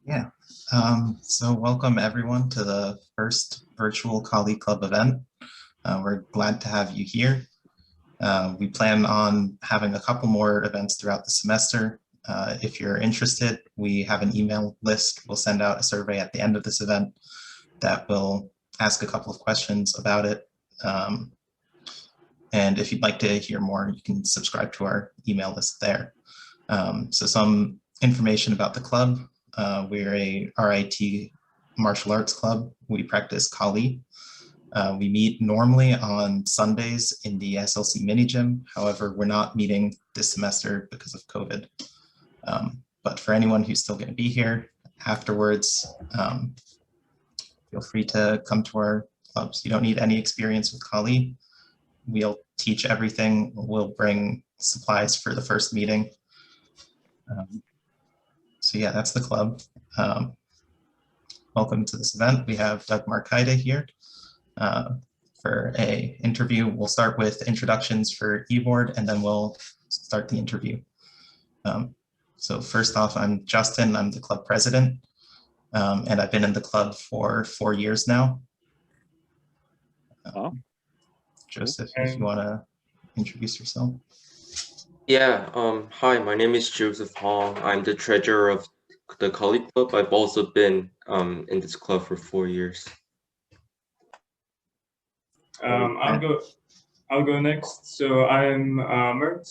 Yeah, so welcome everyone to the first virtual Kali Club event. We're glad to have you here. We plan on having a couple more events throughout the semester. If you're interested, we have an email list. We'll send out a survey at the end of this event that will ask a couple of questions about it. And if you'd like to hear more, you can subscribe to our email list there. So some information about the club. We're a RIT martial arts club. We practice Kali. We meet normally on Sundays in the SLC mini gym. However, we're not meeting this semester because of COVID. But for anyone who's still going to be here afterwards, feel free to come to our clubs. You don't need any experience with Kali. We'll teach everything. We'll bring supplies for the first meeting. So yeah, that's the club. Welcome to this event. We have Doug Marcaida here for a interview. We'll start with introductions for eBoard and then we'll start the interview. So first off, I'm Justin, I'm the club president, and I've been in the club for 4 years now. Joseph, if you want to introduce yourself. Yeah, hi, my name is Joseph Hong. I'm the treasurer of the Kali Club. I've also been in this club for 4 years. I'll go next. So I'm Mert.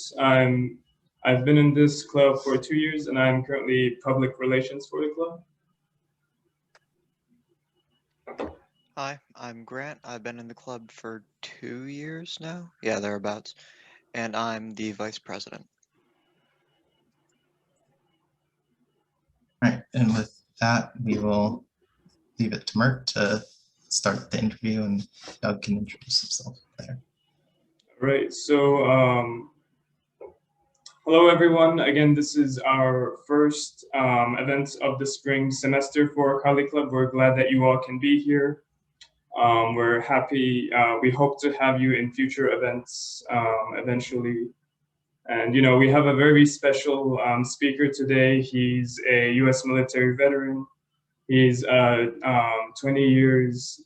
I've been in this club for 2 years, and I'm currently public relations for the club. Hi, I'm Grant. I've been in the club for 2 years now. Yeah, thereabouts. And I'm the vice president. All right, and with that, we will leave it to Mert to start the interview, and Doug can introduce himself there. All right, so hello everyone. Again, this is our first event of the spring semester for Kali Club. We're glad that you all can be here. We're happy. We hope to have you in future events eventually. And, you know, we have a very special speaker today. He's a U.S. military veteran. He's 20 years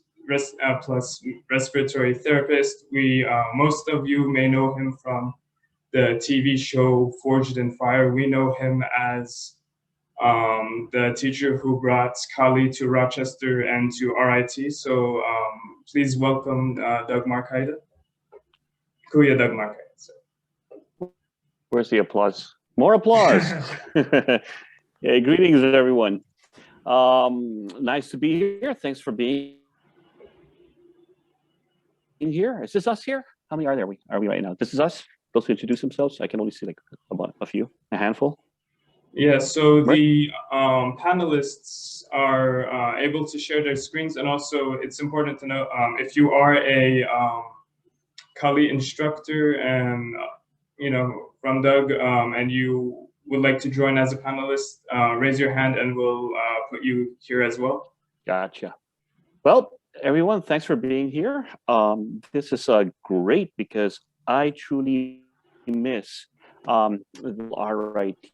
plus respiratory therapist. Most of you may know him from the TV show Forged in Fire. We know him as the teacher who brought Kali to Rochester and to RIT. So please welcome Doug Marcaida. Kuya Doug Marcaida. Where's the applause? More applause. Yeah, greetings everyone. Nice to be here. Thanks for being here. Is this us here? How many are there? Are we right now? This is us. Those who introduce themselves. I can only see like about a few, a handful. Yeah, so the panelists are able to share their screens, and also it's important to know if you are a Kali instructor and you know from Doug and you would like to join as a panelist, raise your hand and we'll put you here as well. Gotcha. Well, everyone, thanks for being here. This is great because I truly miss RIT.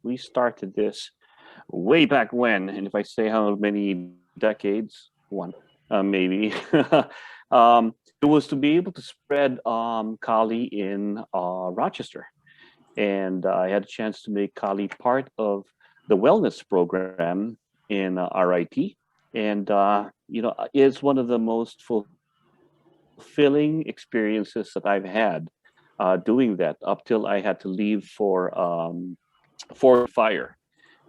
We started this way back when, and if I say how many decades, one maybe, it was to be able to spread Kali in Rochester. And I had a chance to make Kali part of the wellness program in RIT. And, you know, it's one of the most fulfilling experiences that I've had doing that up till I had to leave for fire.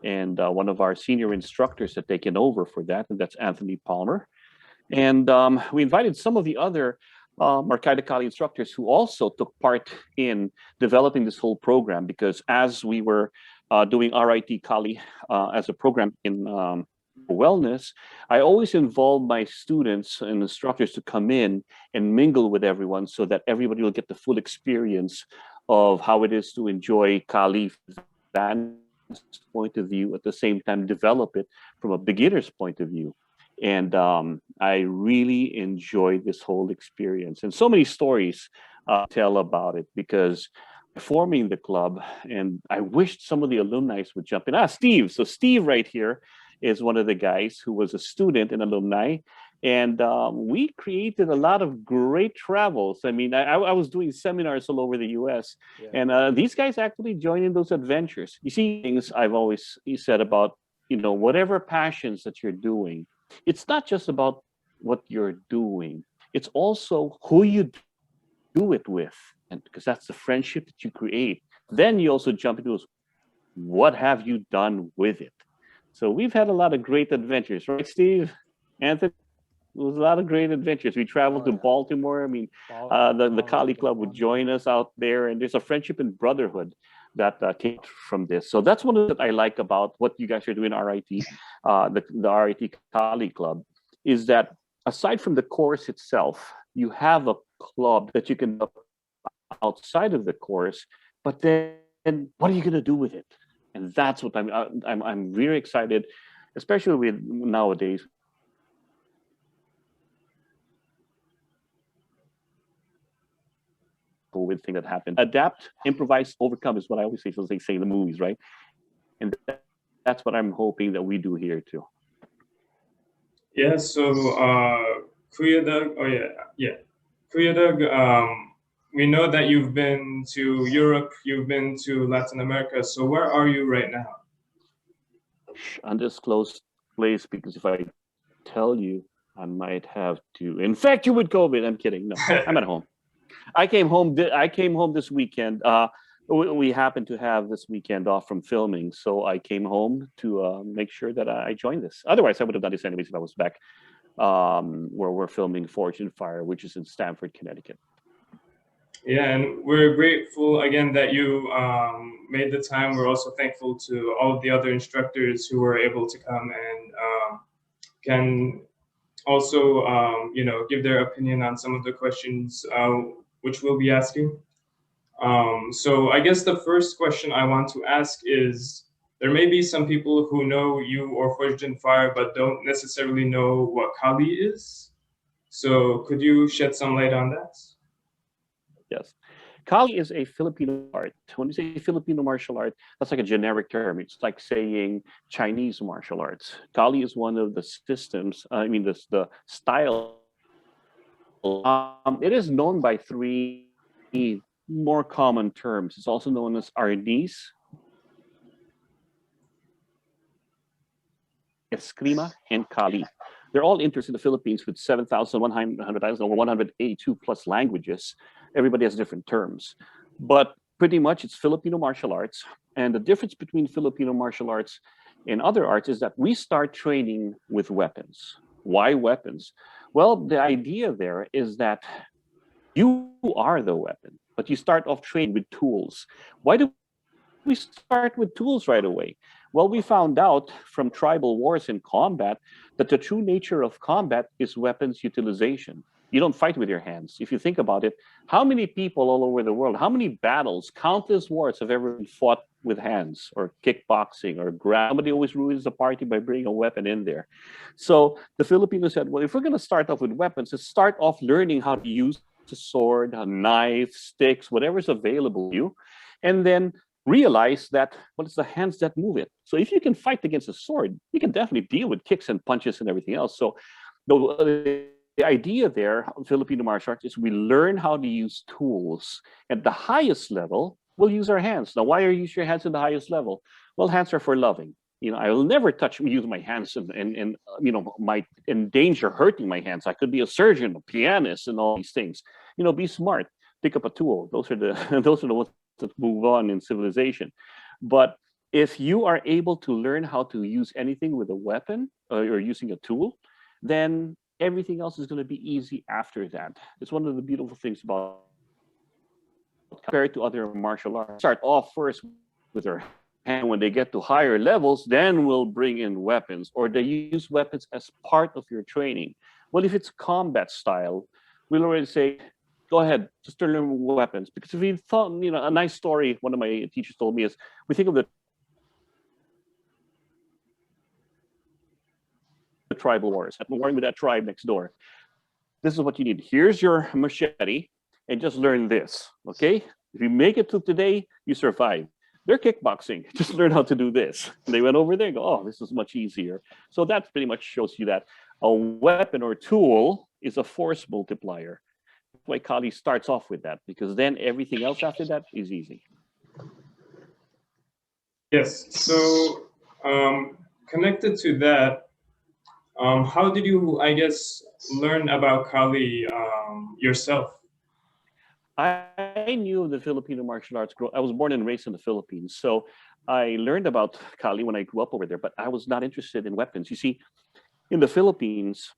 And one of our senior instructors had taken over for that, and that's Anthony Palmer. And we invited some of the other Marcaida Kali instructors who also took part in developing this whole program, because as we were doing RIT Kali as a program in wellness, I always involve my students and instructors to come in and mingle with everyone so that everybody will get the full experience of how it is to enjoy Kali from that point of view, at the same time develop it from a beginner's point of view. And I really enjoyed this whole experience, and so many stories tell about it, because forming the club, and I wished some of the alumni would jump in. Steve. So Steve right here is one of the guys who was a student and alumni. And we created a lot of great travels. I mean, I was doing seminars all over the US. Yeah. And these guys actually joined in those adventures. You see, things I've always said about, whatever passions that you're doing, it's not just about what you're doing. It's also who you do it with. And because that's the friendship that you create. Then you also jump into what have you done with it? So we've had a lot of great adventures, right, Steve? Anthony? It was a lot of great adventures. We traveled to Baltimore. I mean, the Kali Club would join us out there, and there's a friendship and brotherhood that came from this. So that's one of that I like about what you guys are doing, RIT, the RIT Kali Club, is that aside from the course itself, you have a club that you can do outside of the course. But then, what are you going to do with it? And that's what I'm very excited, especially with nowadays. With thing that happened. Adapt, improvise, overcome is what I always say. So they say in the movies, right? And that's what I'm hoping that we do here too. Yeah. So, Kuya Doug. Oh yeah. Kuya Doug. We know that you've been to Europe. You've been to Latin America. So where are you right now? Undisclosed place, because if I tell you, I might have to infect you with COVID. I'm kidding. No, I'm at home. I came home this weekend. We happened to have this weekend off from filming, so I came home to make sure that I joined this. Otherwise, I would have done this anyways if I was back where we're filming Forge and Fire, which is in Stamford, Connecticut. Yeah, and we're grateful again that you made the time. We're also thankful to all of the other instructors who were able to come and can also give their opinion on some of the questions which we'll be asking. So I guess the first question I want to ask is, there may be some people who know you or Forged in Fire but don't necessarily know what Kali is. So could you shed some light on that? Yes. Kali is a Filipino art. When you say Filipino martial art, that's like a generic term. It's like saying Chinese martial arts. Kali is one of the systems, the style. It is known by three more common terms. It's also known as Arnis, Eskrima, and Kali. They're all interested in the Philippines with 7,100 over 182 plus languages. Everybody has different terms, but pretty much it's Filipino martial arts. And the difference between Filipino martial arts and other arts is that we start training with weapons. Why weapons? Well, the idea there is that you are the weapon, but you start off training with tools. Why do we start with tools right away? Well, we found out from tribal wars in combat that the true nature of combat is weapons utilization. You don't fight with your hands. If you think about it, how many people all over the world, how many battles, countless wars have ever been fought with hands or kickboxing or somebody always ruins the party by bringing a weapon in there. So the Filipinos said, well, if we're going to start off with weapons, let's start off learning how to use a sword, a knife, sticks, whatever's available to you. And then realize that, well, it's the hands that move it. So if you can fight against a sword, you can definitely deal with kicks and punches and everything else. So the idea there of Filipino martial arts is we learn how to use tools. At the highest level, we'll use our hands. Now, why are you use your hands at the highest level? Well, hands are for loving. I will never use my hands and might endanger hurting my hands. I could be a surgeon, a pianist, and all these things. Be smart. Pick up a tool. Those are the ones that move on in civilization. But if you are able to learn how to use anything with a weapon or using a tool, then everything else is going to be easy after that. It's one of the beautiful things about compared to other martial arts. Start off first with their hand. When they get to higher levels, then we'll bring in weapons, or they use weapons as part of your training. Well, if it's combat style, we'll already say, go ahead, just learn weapons. Because if you thought, a nice story one of my teachers told me is, we think of the tribal wars, warring with that tribe next door. This is what you need. Here's your machete, and just learn this, okay? If you make it to today, you survive. They're kickboxing. Just learn how to do this. They went over there and go, oh, this is much easier. So that pretty much shows you that a weapon or tool is a force multiplier. That's why Kali starts off with that, because then everything else after that is easy. Yes. So connected to that, how did you, I guess, learn about Kali yourself? I knew the Filipino martial arts. I was born and raised in the Philippines, so I learned about Kali when I grew up over there. But I was not interested in weapons. You see, in the Philippines,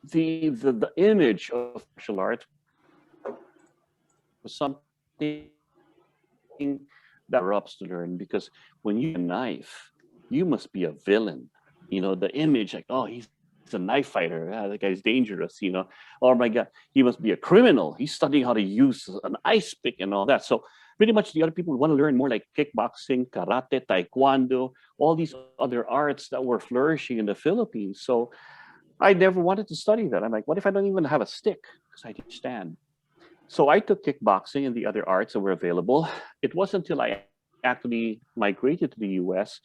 the image of martial art was something that erupts to learn, because when you have a knife, you must be a villain. You know, the image like, oh, he's a knife fighter. Yeah, that guy's dangerous. You know, oh my God, he must be a criminal. He's studying how to use an ice pick and all that. So pretty much the other people want to learn more like kickboxing, karate, taekwondo, all these other arts that were flourishing in the Philippines. So I never wanted to study that. I'm like, what if I don't even have a stick? Because I didn't stand. So I took kickboxing and the other arts that were available. It wasn't until I actually migrated to the US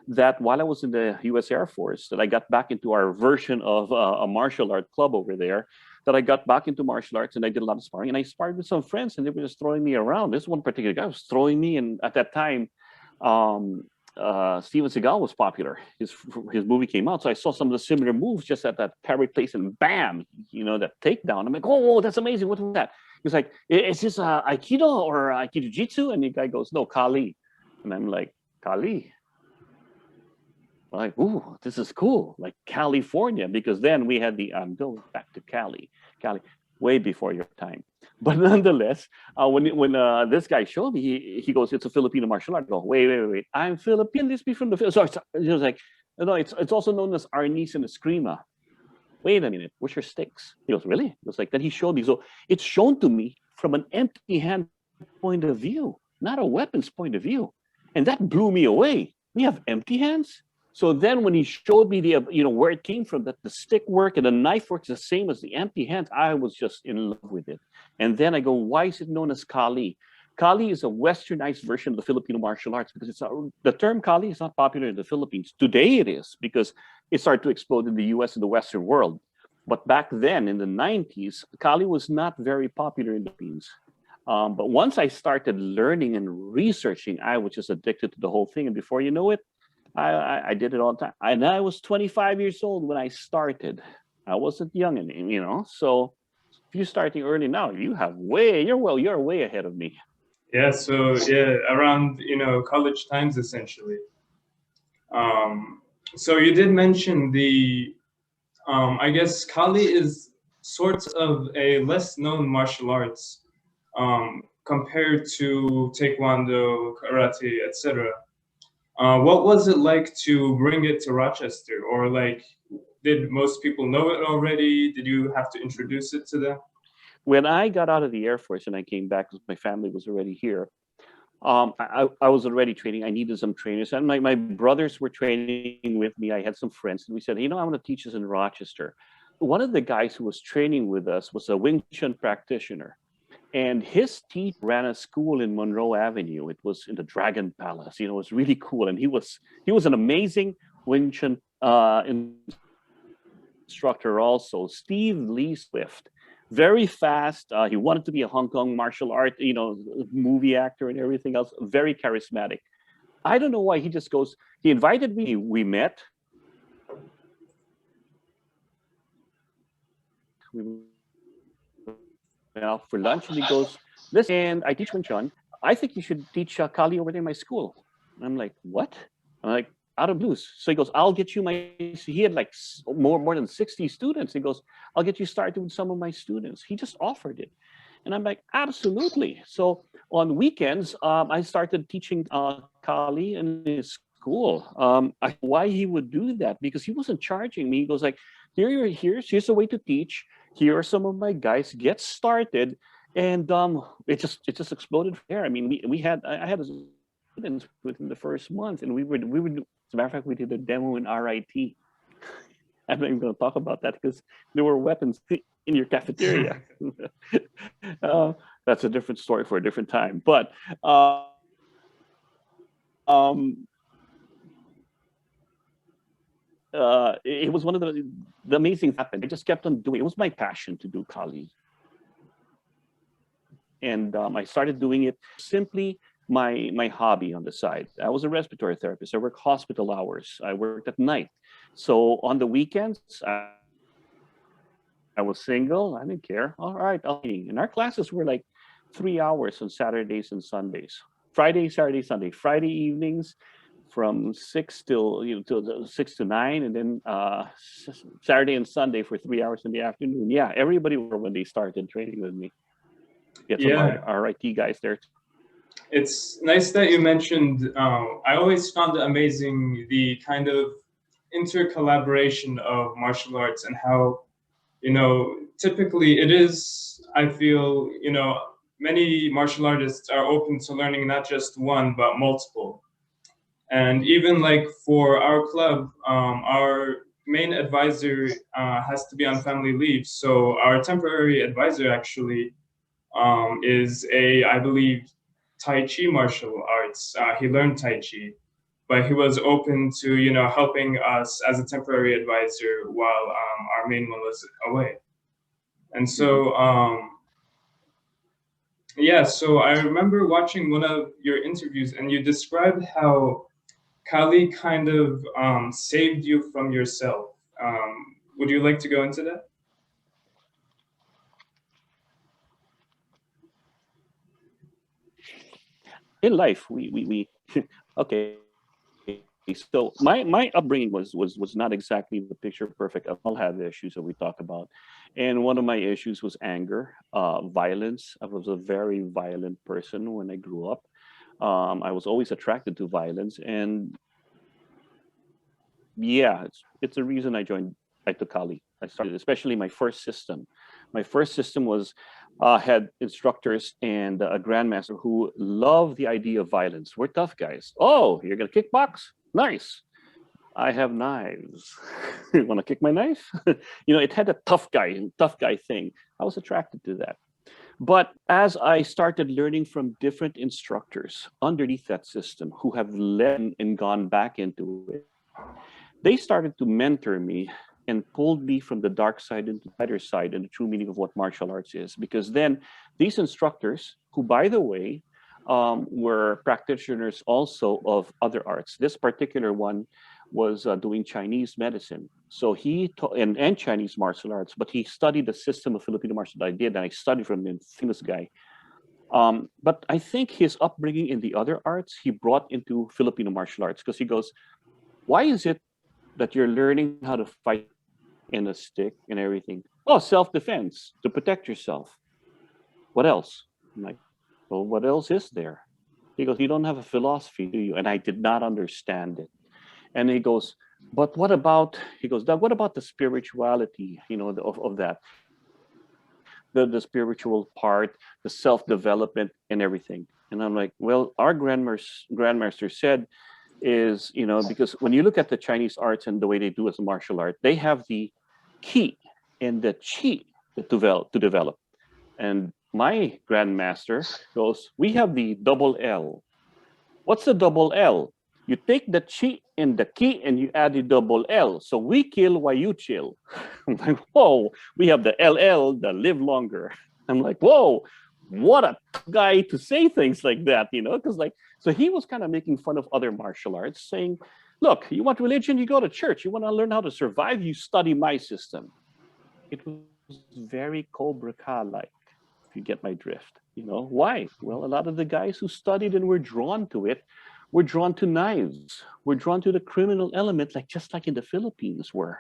that while I was in the US Air Force, that I got back into our version of a martial art club over there, that I got back into martial arts and I did a lot of sparring. And I sparred with some friends and they were just throwing me around. This one particular guy was throwing me. And at that time, Steven Seagal was popular. His movie came out. So I saw some of the similar moves just at that parry place and bam, you know, that takedown. I'm like, oh, that's amazing. What was that? He was like, is this Aikido or Aikido Jitsu? And the guy goes, no, Kali. And I'm like, Kali? I'm like, ooh, this is cool. Like California, because then we had I'm going back to Cali, way before your time. But nonetheless, when this guy showed me, he goes, it's a Filipino martial art. I go, wait. I'm Philippine. This be from the Philippines. So he was like, no, it's also known as Arnis and Eskrima. Wait a minute, where's your sticks? He goes, really? It was like, then he showed me. So it's shown to me from an empty hand point of view, not a weapons point of view. And that blew me away. We have empty hands? So then when he showed me where it came from, that the stick work and the knife works the same as the empty hands, I was just in love with it. And then I go, why is it known as Kali? Kali is a westernized version of the Filipino martial arts, because the term Kali is not popular in the Philippines. Today it is, because it started to explode in the US and the Western world. But back then in the 90s, Kali was not very popular in the Philippines. But once I started learning and researching, I was just addicted to the whole thing. And before you know it, I did it all the time. And I was 25 years old when I started. I wasn't young, you know. So if you're starting early now, you're way ahead of me. Yeah. So yeah, around college times essentially. So you did mention I guess Kali is sort of a less known martial arts compared to Taekwondo, Karate, etc. What was it like to bring it to Rochester? Or like, did most people know it already? Did you have to introduce it to them? When I got out of the Air Force and I came back, because my family was already here, I was already training. I needed some trainers, and my brothers were training with me. I had some friends, and we said, I want to teach this in Rochester. One of the guys who was training with us was a Wing Chun practitioner, and his teacher ran a school in Monroe Avenue. It was in the Dragon Palace. It was really cool, and he was an amazing Wing Chun instructor also. Steve Lee Swift. Very fast. He wanted to be a Hong Kong martial art, movie actor and everything else. Very charismatic. I don't know why he just goes. He invited me. We met. We went out for lunch, and he goes, "Listen, and I teach Wing Chun. I think you should teach Kali over there in my school." And I'm like, "What?" I'm like, out of blues. So he goes, I'll get you he had like more than 60 students. He goes, I'll get you started with some of my students. He just offered it. And I'm like, absolutely. So on weekends, I started teaching Kali in his school. Why he would do that? Because he wasn't charging me. He goes like, here's a way to teach. Here are some of my guys. Get started. And it just exploded from there. I mean, I had students within the first month, and we would as a matter of fact, we did a demo in RIT. I'm not even going to talk about that because there were weapons in your cafeteria. That's a different story for a different time. But um, it was one of the amazing things happened. I just kept on doing it. It was my passion to do Kali. And I started doing it simply my hobby on the side. I was a respiratory therapist. I worked hospital hours. I worked at night. So on the weekends, I was single. I didn't care. All right, and our classes were like 3 hours on Saturdays and Sundays. Friday, Saturday, Sunday. Friday evenings from 6 till till 6 to 9, and then Saturday and Sunday for 3 hours in the afternoon. Yeah, everybody were when they started training with me. Get some RIT guys there. It's nice that you mentioned. I always found it amazing the kind of intercollaboration of martial arts and how, typically it is, I feel, many martial artists are open to learning not just one, but multiple. And even like for our club, our main advisor has to be on family leave. So our temporary advisor actually is I believe, Tai Chi martial arts. He learned Tai Chi, but he was open to, helping us as a temporary advisor while our main one was away. And so, yeah, so I remember watching one of your interviews and you described how Kali kind of saved you from yourself. Would you like to go into that? In life, we okay. So my upbringing was not exactly the picture perfect. I all had the issues that we talk about, and one of my issues was anger, violence. I was a very violent person when I grew up. I was always attracted to violence, and yeah, it's a reason I took Kali. I started, especially my first system. My first system was had instructors and a grandmaster who loved the idea of violence. We're tough guys. Oh, you're gonna kickbox? Nice. I have knives. You want to kick my knife? It had a tough guy thing. I was attracted to that. But as I started learning from different instructors underneath that system who have led and gone back into it, they started to mentor me and pulled me from the dark side into the lighter side and the true meaning of what martial arts is. Because then these instructors, who by the way, were practitioners also of other arts. This particular one was doing Chinese medicine. So he taught and Chinese martial arts, but he studied the system of Filipino martial arts. I did, and I studied from him, famous guy. But I think his upbringing in the other arts, he brought into Filipino martial arts because he goes, why is it that you're learning how to fight in a stick and everything? Oh, self-defense, to protect yourself. What else? I'm like, well, what else is there? He goes, you don't have a philosophy, do you? And I did not understand it. And he goes, but what about, he goes, Doug, what about the spirituality, of that? The spiritual part, the self-development and everything. And I'm like, well, our grandmaster said is, because when you look at the Chinese arts and the way they do as a martial art, they have the ki and the chi to develop. And my grandmaster goes, we have the double L. What's the double L? You take the chi and the ki and you add the double L. So we kill while you chill. I'm like, whoa, we have the LL, the live longer. I'm like, whoa, what a guy to say things like that, because so he was kind of making fun of other martial arts, saying, look, you want religion, you go to church. You want to learn how to survive, you study my system. It was very Cobra Kai-like, if you get my drift. Why? Well, a lot of the guys who studied and were drawn to it were drawn to knives, were drawn to the criminal element, just like in the Philippines were.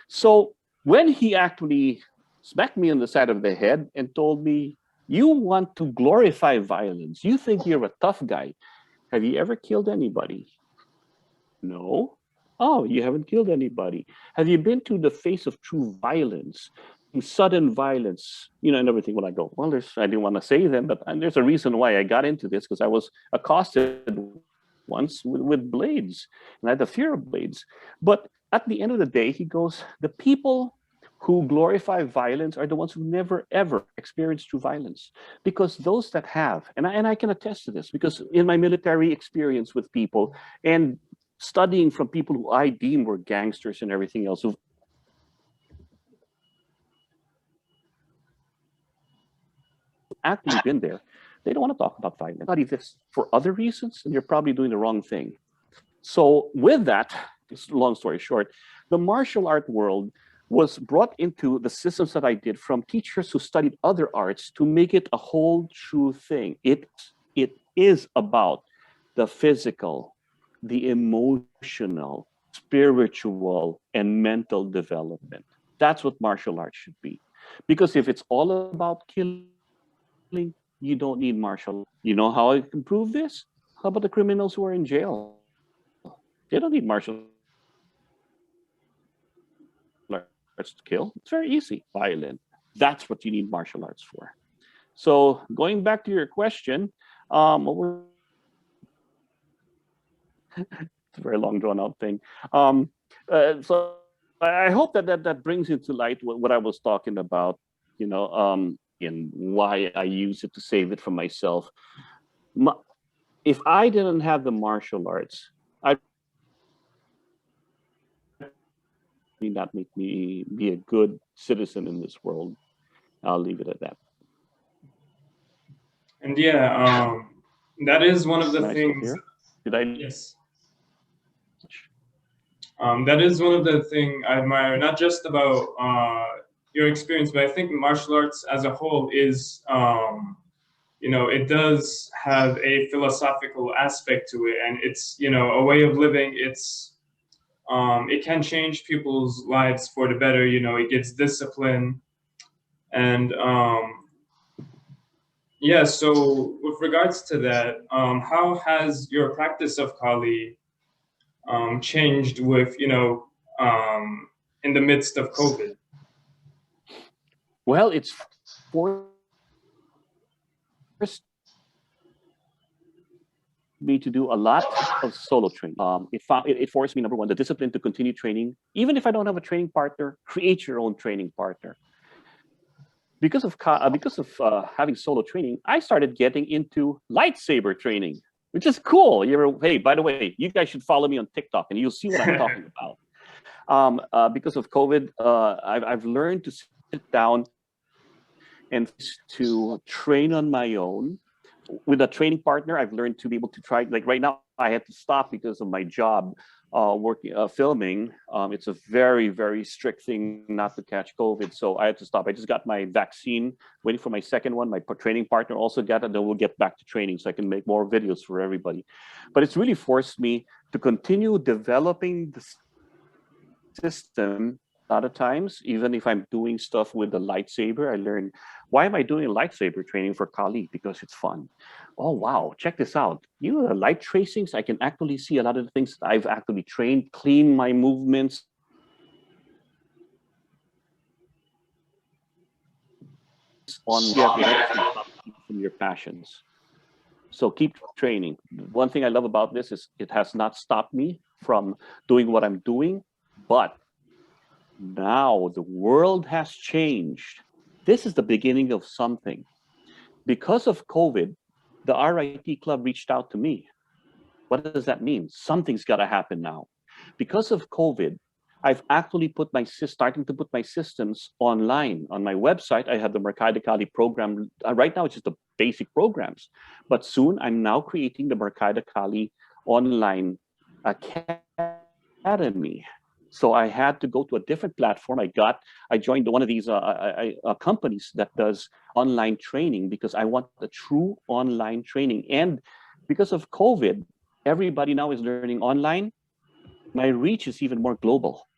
So when he actually smacked me on the side of the head and told me, you want to glorify violence. You think you're a tough guy. Have you ever killed anybody? No. Oh, you haven't killed anybody. Have you been to the face of true violence, sudden violence, and everything? When I go, well, I didn't want to say them, but there's a reason why I got into this, because I was accosted once with blades, and I had the fear of blades. But at the end of the day, he goes, the people who glorify violence are the ones who never ever experienced true violence. Because those that have, and I can attest to this, because in my military experience with people and studying from people who I deem were gangsters and everything else, who've actually been there, they don't want to talk about violence. Study this for other reasons, and you're probably doing the wrong thing. So with that, long story short, the martial art world was brought into the systems that I did from teachers who studied other arts to make it a whole true thing. It is about the physical, the emotional, spiritual, and mental development. That's what martial arts should be. Because if it's all about killing, you don't need martial arts. You know how I can prove this? How about the criminals who are in jail? They don't need martial arts to kill. It's very easy. Violent. That's what you need martial arts for. So going back to your question, it's a very long drawn out thing. So I hope that brings into light what I was talking about, and why I use it to save it for myself. If I didn't have the martial arts, I'd not make me be a good citizen in this world. I'll leave it at that. And yeah, that is one of the things. Did I? Yes. That is one of the things I admire, not just about your experience, but I think martial arts as a whole is, it does have a philosophical aspect to it, and it's, a way of living. It's, it can change people's lives for the better. It gives discipline, and yeah. So with regards to that, how has your practice of Kali changed with, in the midst of COVID? Well, it's forced me to do a lot of solo training. It forced me, number one, the discipline to continue training. Even if I don't have a training partner, create your own training partner. Because of having solo training, I started getting into lightsaber training, which is cool. Hey, by the way, you guys should follow me on TikTok and you'll see what I'm talking about. Because of COVID, I've learned to sit down and to train on my own. With a training partner, I've learned to be able to try, like right now, I had to stop because of my job working, filming. It's a very, very strict thing not to catch COVID. So I had to stop. I just got my vaccine, waiting for my second one. My training partner also got it. Then we'll get back to training so I can make more videos for everybody. But it's really forced me to continue developing the system. A lot of times, even if I'm doing stuff with the lightsaber, I learn, why am I doing lightsaber training for Kali? Because it's fun. Oh, wow, check this out. The light tracings, I can actually see a lot of the things that I've actually trained, clean my movements. From your passions. So keep training. One thing I love about this is it has not stopped me from doing what I'm doing, but now the world has changed. This is the beginning of something. Because of COVID, the RIT Club reached out to me. What does that mean? Something's got to happen now. Because of COVID, I've actually starting to put my systems online. On my website, I have the Marcaida Kali program. Right now, it's just the basic programs. But soon, I'm now creating the Marcaida Kali online academy. So I had to go to a different platform. I joined one of these companies that does online training because I want the true online training. And because of COVID, everybody now is learning online. My reach is even more global.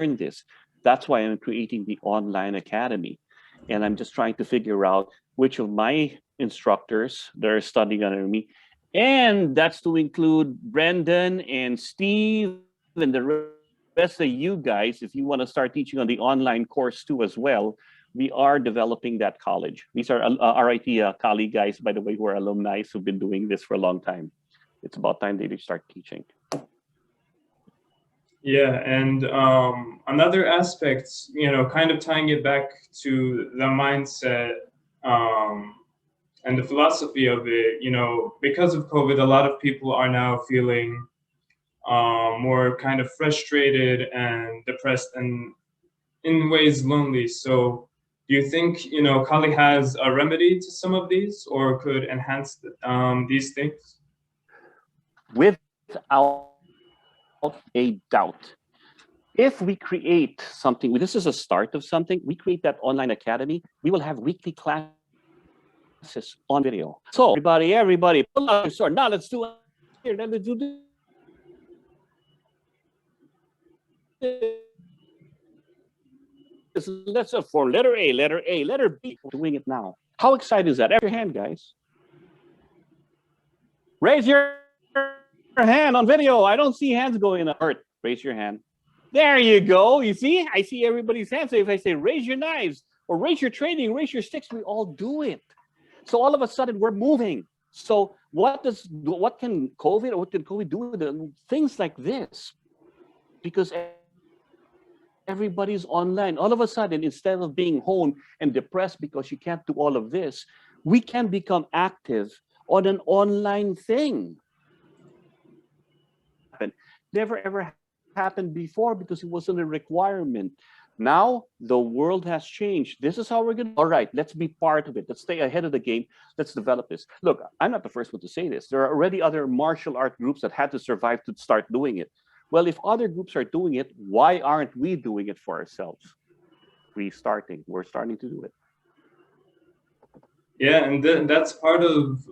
Learn this. That's why I'm creating the online academy. And I'm just trying to figure out which of my instructors that are studying under me, and that's to include Brendan and Steve and the rest of you guys. If you want to start teaching on the online course too as well, we are developing that college. These are RIT Kali guys, by the way, who are alumni who've been doing this for a long time. It's about time they start teaching. Yeah, and another aspect, kind of tying it back to the mindset um, and the philosophy of it, because of COVID, a lot of people are now feeling more kind of frustrated and depressed and in ways lonely. So do you think, Kali has a remedy to some of these or could enhance these things? Without a doubt. If we create something, this is a start of something, we create that online academy, we will have weekly classes on video. So everybody, pull out your sword. Now let's do it here. Let's do this. Let's for letter A, letter B. We're doing it now. How excited is that? Raise your hand, guys. Raise your hand on video. I don't see hands going up. Raise your hand. There you go. You see? I see everybody's hands. So if I say raise your knives or raise your trading, raise your sticks, we all do it. So all of a sudden we're moving. So what can COVID do with things like this? Because everybody's online. All of a sudden, instead of being home and depressed because you can't do all of this, we can become active on an online thing. Never ever happened before because it wasn't a requirement. Now the world has changed. This is how we're going to, all right, let's be part of it. Let's stay ahead of the game. Let's develop this. Look, I'm not the first one to say this. There are already other martial art groups that had to survive to start doing it. Well, if other groups are doing it, why aren't we doing it for ourselves? We're starting to do it. Yeah, and that's part of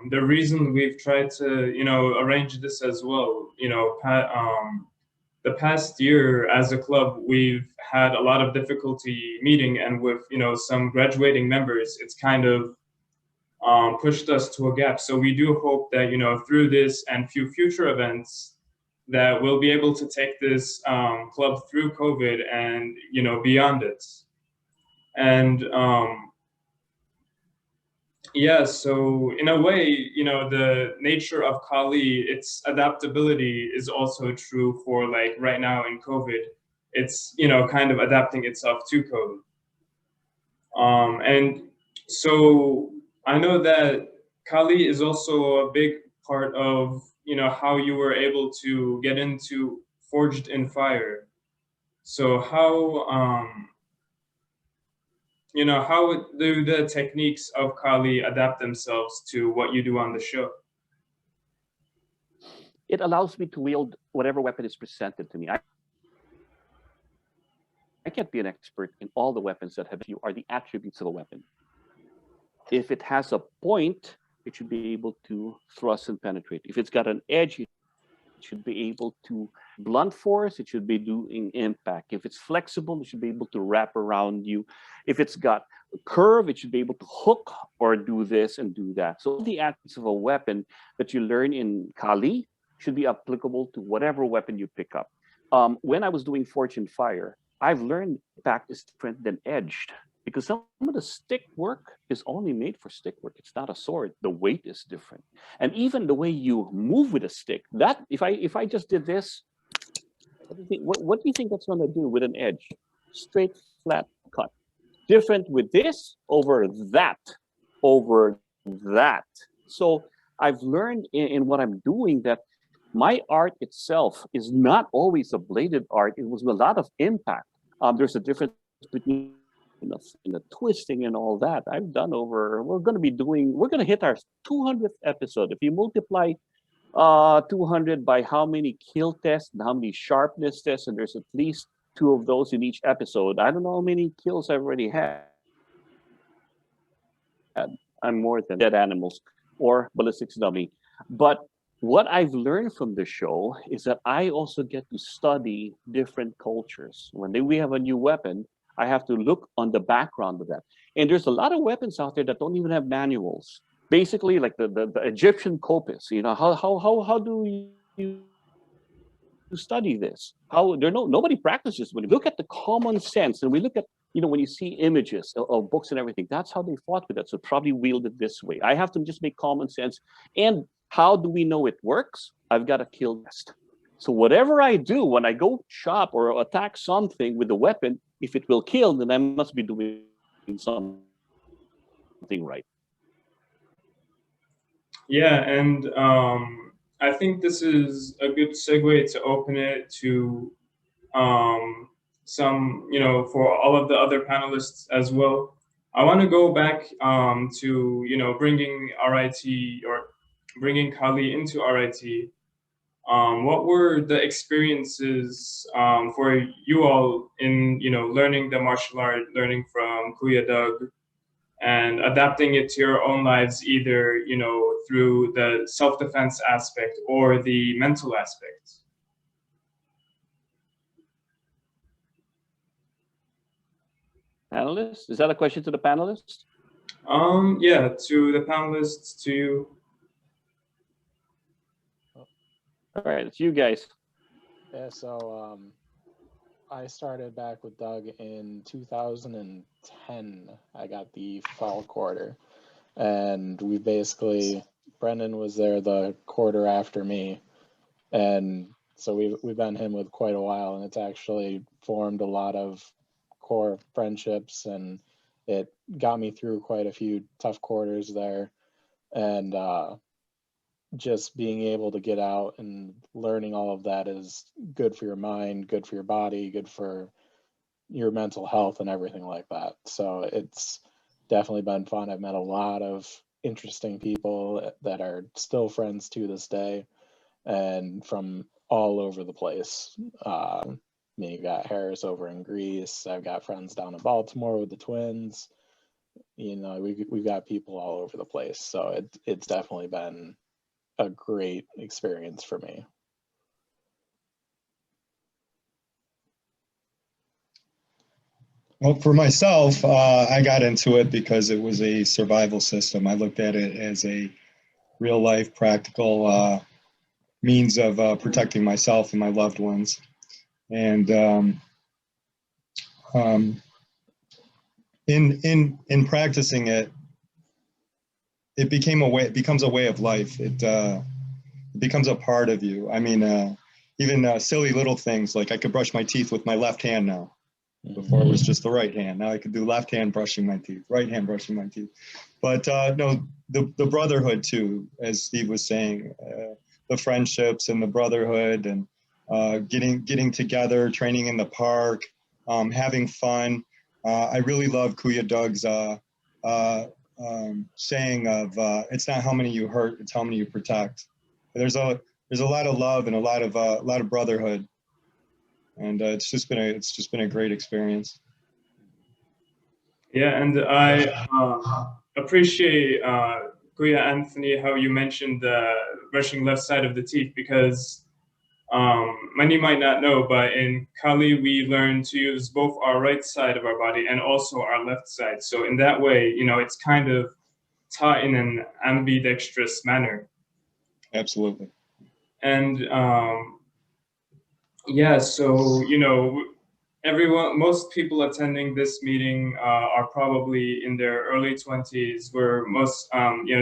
the reason we've tried to, arrange this as well. The past year as a club, we've had a lot of difficulty meeting, and with some graduating members, it's kind of pushed us to a gap. So we do hope that through this and few future events, that we'll be able to take this club through COVID and beyond it. And yeah, so in a way, the nature of Kali, its adaptability is also true for like right now in COVID. It's, kind of adapting itself to COVID. And so I know that Kali is also a big part of, how you were able to get into Forged in Fire. So how do the techniques of Kali adapt themselves to what you do on the show? It allows me to wield whatever weapon is presented to me. I can't be an expert in all the weapons that have you are the attributes of a weapon. If it has a point, it should be able to thrust and penetrate. If it's got an edge, it should be able to blunt force, it should be doing impact. If it's flexible, it should be able to wrap around you. If it's got a curve, it should be able to hook or do this and do that. So the attributes of a weapon that you learn in Kali should be applicable to whatever weapon you pick up. When I was doing Forged in Fire, I've learned impact is different than edged because some of the stick work is only made for stick work. It's not a sword. The weight is different. And even the way you move with a stick, that if I just did this, what do you think that's going to do with an edge? Straight, flat cut. Different with this over that, over that. So I've learned in what I'm doing that my art itself is not always a bladed art. It was a lot of impact. There's a difference between the twisting and all that. I've done we're going to hit our 200th episode. If you multiply 200 by how many kill tests and how many sharpness tests, and there's at least 2 of those in each episode. I don't know how many kills I've already had. I'm more than dead animals or ballistics dummy. But what I've learned from the show is that I also get to study different cultures. When we have a new weapon, I have to look on the background of that. And there's a lot of weapons out there that don't even have manuals. Basically, like the Egyptian kopis. How do you study this? Nobody practices. When you look at the common sense, and we look at when you see images of books and everything, that's how they fought with it. So probably wielded this way. I have to just make common sense. And how do we know it works? I've got a kill test. So whatever I do, when I go chop or attack something with the weapon, if it will kill, then I must be doing something right. Yeah, and I think this is a good segue to open it to some, for all of the other panelists as well. I want to go back to, bringing RIT or bringing Kali into RIT. What were the experiences for you all in, learning the martial art, learning from Kuya Doug, and adapting it to your own lives, either, through the self-defense aspect or the mental aspect? Panelists, is that a question to the panelists? Yeah, to the panelists, to you. All right, it's you guys. Yeah, so I started back with Doug in 2010. I got the fall quarter, and we basically, Brendan was there the quarter after me, and so we've been him with quite a while, and it's actually formed a lot of core friendships, and it got me through quite a few tough quarters there, and just being able to get out and learning all of that is good for your mind, good for your body, good for your mental health and everything like that. So it's definitely been fun. I've met a lot of interesting people that are still friends to this day and from all over the place. You got Harris over in Greece. I've got friends down in Baltimore with the twins. We've got people all over the place. So it's definitely been a great experience for me. Well, for myself, I got into it because it was a survival system. I looked at it as a real life, practical means of protecting myself and my loved ones. And in practicing it, it becomes a way of life. It becomes a part of you. I mean, even silly little things like I could brush my teeth with my left hand now. Before it was just the right hand. Now I could do left hand brushing my teeth, right hand brushing my teeth. But no, the brotherhood too, as Steve was saying, the friendships and the brotherhood and getting together, training in the park, having fun. I really love Kuya Doug's saying of it's not how many you hurt, it's how many you protect. There's a lot of love and a lot of brotherhood. And it's just been a great experience. Yeah, and I appreciate Kuya Anthony how you mentioned brushing left side of the teeth, because many might not know, but in Kali we learn to use both our right side of our body and also our left side. So in that way, it's kind of taught in an ambidextrous manner. Absolutely. And yeah, so most people attending this meeting are probably in their early 20s, where most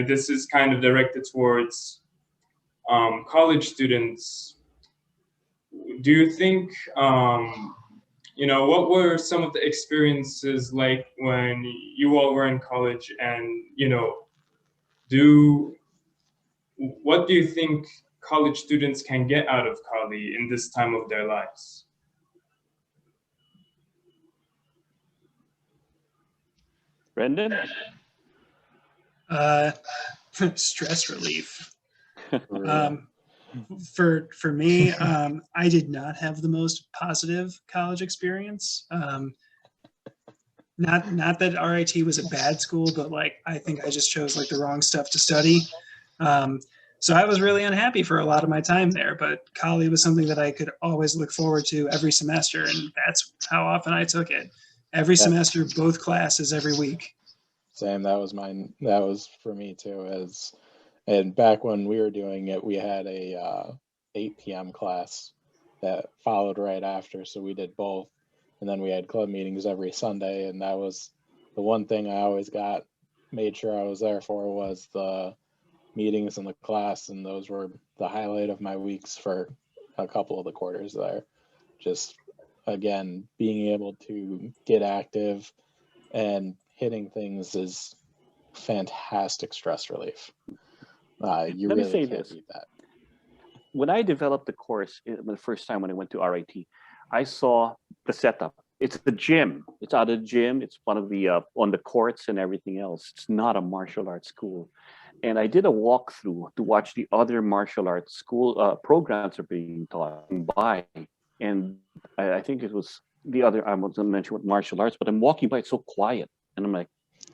this is kind of directed towards college students. Do you think what were some of the experiences like when you all were in college, and what do you think college students can get out of Kali in this time of their lives? Brendan? Stress relief. For me, I did not have the most positive college experience. Not that RIT was a bad school, but I think I just chose the wrong stuff to study. So I was really unhappy for a lot of my time there, but Kali was something that I could always look forward to every semester, and that's how often I took it. Every semester, both classes every week. Same, that was mine. That was for me too. And back when we were doing it, we had a 8 p.m. class that followed right after, so we did both. And then we had club meetings every Sunday, and that was the one thing I always made sure I was there for, was the meetings in the class, and those were the highlight of my weeks for a couple of the quarters there. Just again, being able to get active and hitting things is fantastic stress relief. You Let me really say can't this. beat that. When I developed the course the first time when I went to RIT, I saw the setup. It's the gym. It's out of the gym. It's one of the on the courts and everything else. It's not a martial arts school. And I did a walkthrough to watch the other martial arts school programs are being taught by. And I think it was the other, I wasn't mention what martial arts, but I'm walking by, it's so quiet. And I'm like,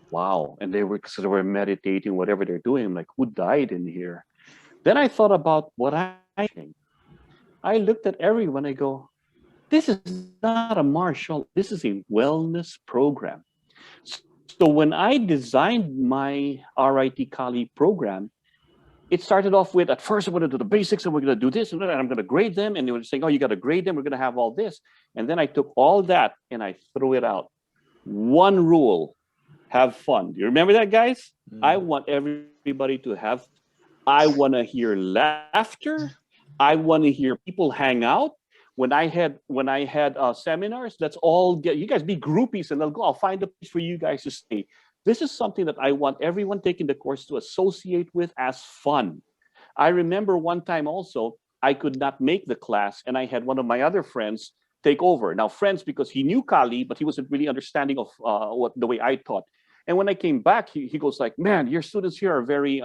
wow. And they were meditating, whatever they're doing. I'm like, who died in here? Then I thought about what I think. I looked at everyone, I go, this is not a martial, this is a wellness program. So when I designed my RIT Kali program, it started off with, at first, I'm going to do the basics and we're going to do this and I'm going to grade them. And they were saying, oh, you got to grade them. We're going to have all this. And then I took all that and I threw it out. One rule, have fun. Do you remember that, guys? I want everybody to have, I want to hear laughter. I want to hear people hang out. When I had seminars, let's all get, you guys be groupies and I'll find a place for you guys to stay. This is something that I want everyone taking the course to associate with as fun. I remember one time also, I could not make the class and I had one of my other friends take over. Now friends, because he knew Kali, but he wasn't really understanding of the way I taught. And when I came back, he goes like, man, your students here are very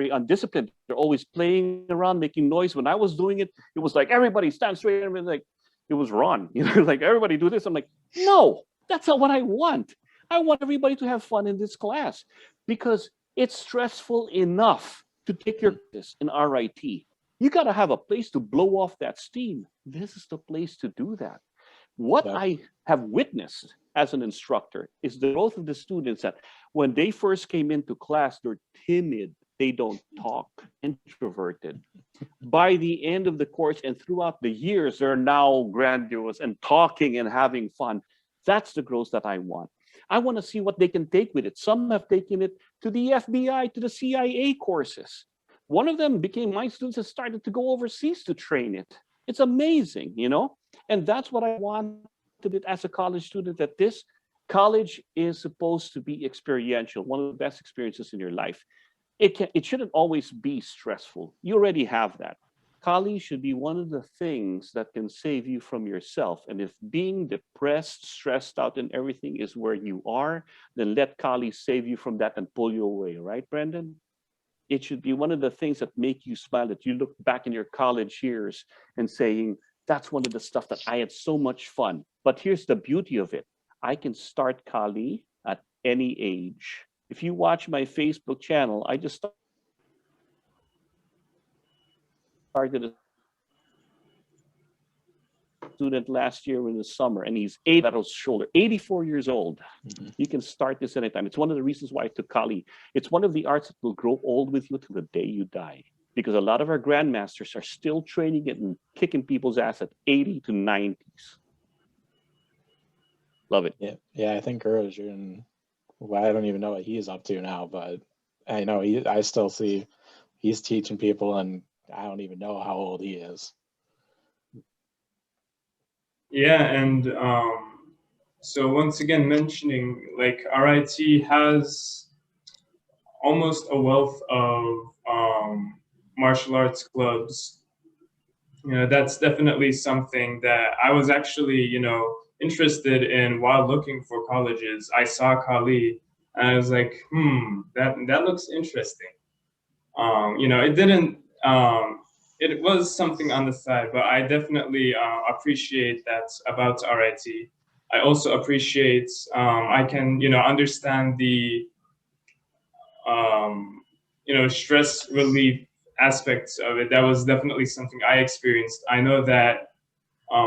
undisciplined. They're always playing around, making noise. When I was doing it, it was like, everybody stand straight. And like, it was Ron, like everybody do this. I'm like, no, that's not what I want. I want everybody to have fun in this class because it's stressful enough to take your course in RIT. You got to have a place to blow off that steam. This is the place to do that. What I have witnessed as an instructor is the growth of the students that when they first came into class, they're timid, they don't talk, introverted. By the end of the course and throughout the years, they're now grandiose and talking and having fun. That's the growth that I want. I want to see what they can take with it. Some have taken it to the FBI, to the CIA courses. One of them became my students and started to go overseas to train it. It's amazing, And that's what I wanted as a college student, that this college is supposed to be experiential, one of the best experiences in your life. It shouldn't always be stressful. You already have that. Kali should be one of the things that can save you from yourself. And if being depressed, stressed out, and everything is where you are, then let Kali save you from that and pull you away, right, Brendan? It should be one of the things that make you smile, that you look back in your college years and saying, that's one of the stuff that I had so much fun. But here's the beauty of it. I can start Kali at any age. If you watch my Facebook channel, I just started a student last year in the summer, and he's 8 at his shoulder, 84 years old. You can start this anytime. It's one of the reasons why I took Kali. It's one of the arts that will grow old with you till the day you die. Because a lot of our grandmasters are still training it and kicking people's ass at 80 to 90s. Love it. Yeah, I think Originate, well, I don't even know what he's up to now, but I know I still see he's teaching people, and I don't even know how old he is. Yeah, and so once again, mentioning like RIT has almost a wealth of martial arts clubs. That's definitely something that I was actually, interested in while looking for colleges. I saw Kali and I was like, that looks interesting. It didn't, it was something on the side, but I definitely appreciate that about RIT. I also appreciate, I can, understand the, stress relief aspects of it. That was definitely something I experienced. I know that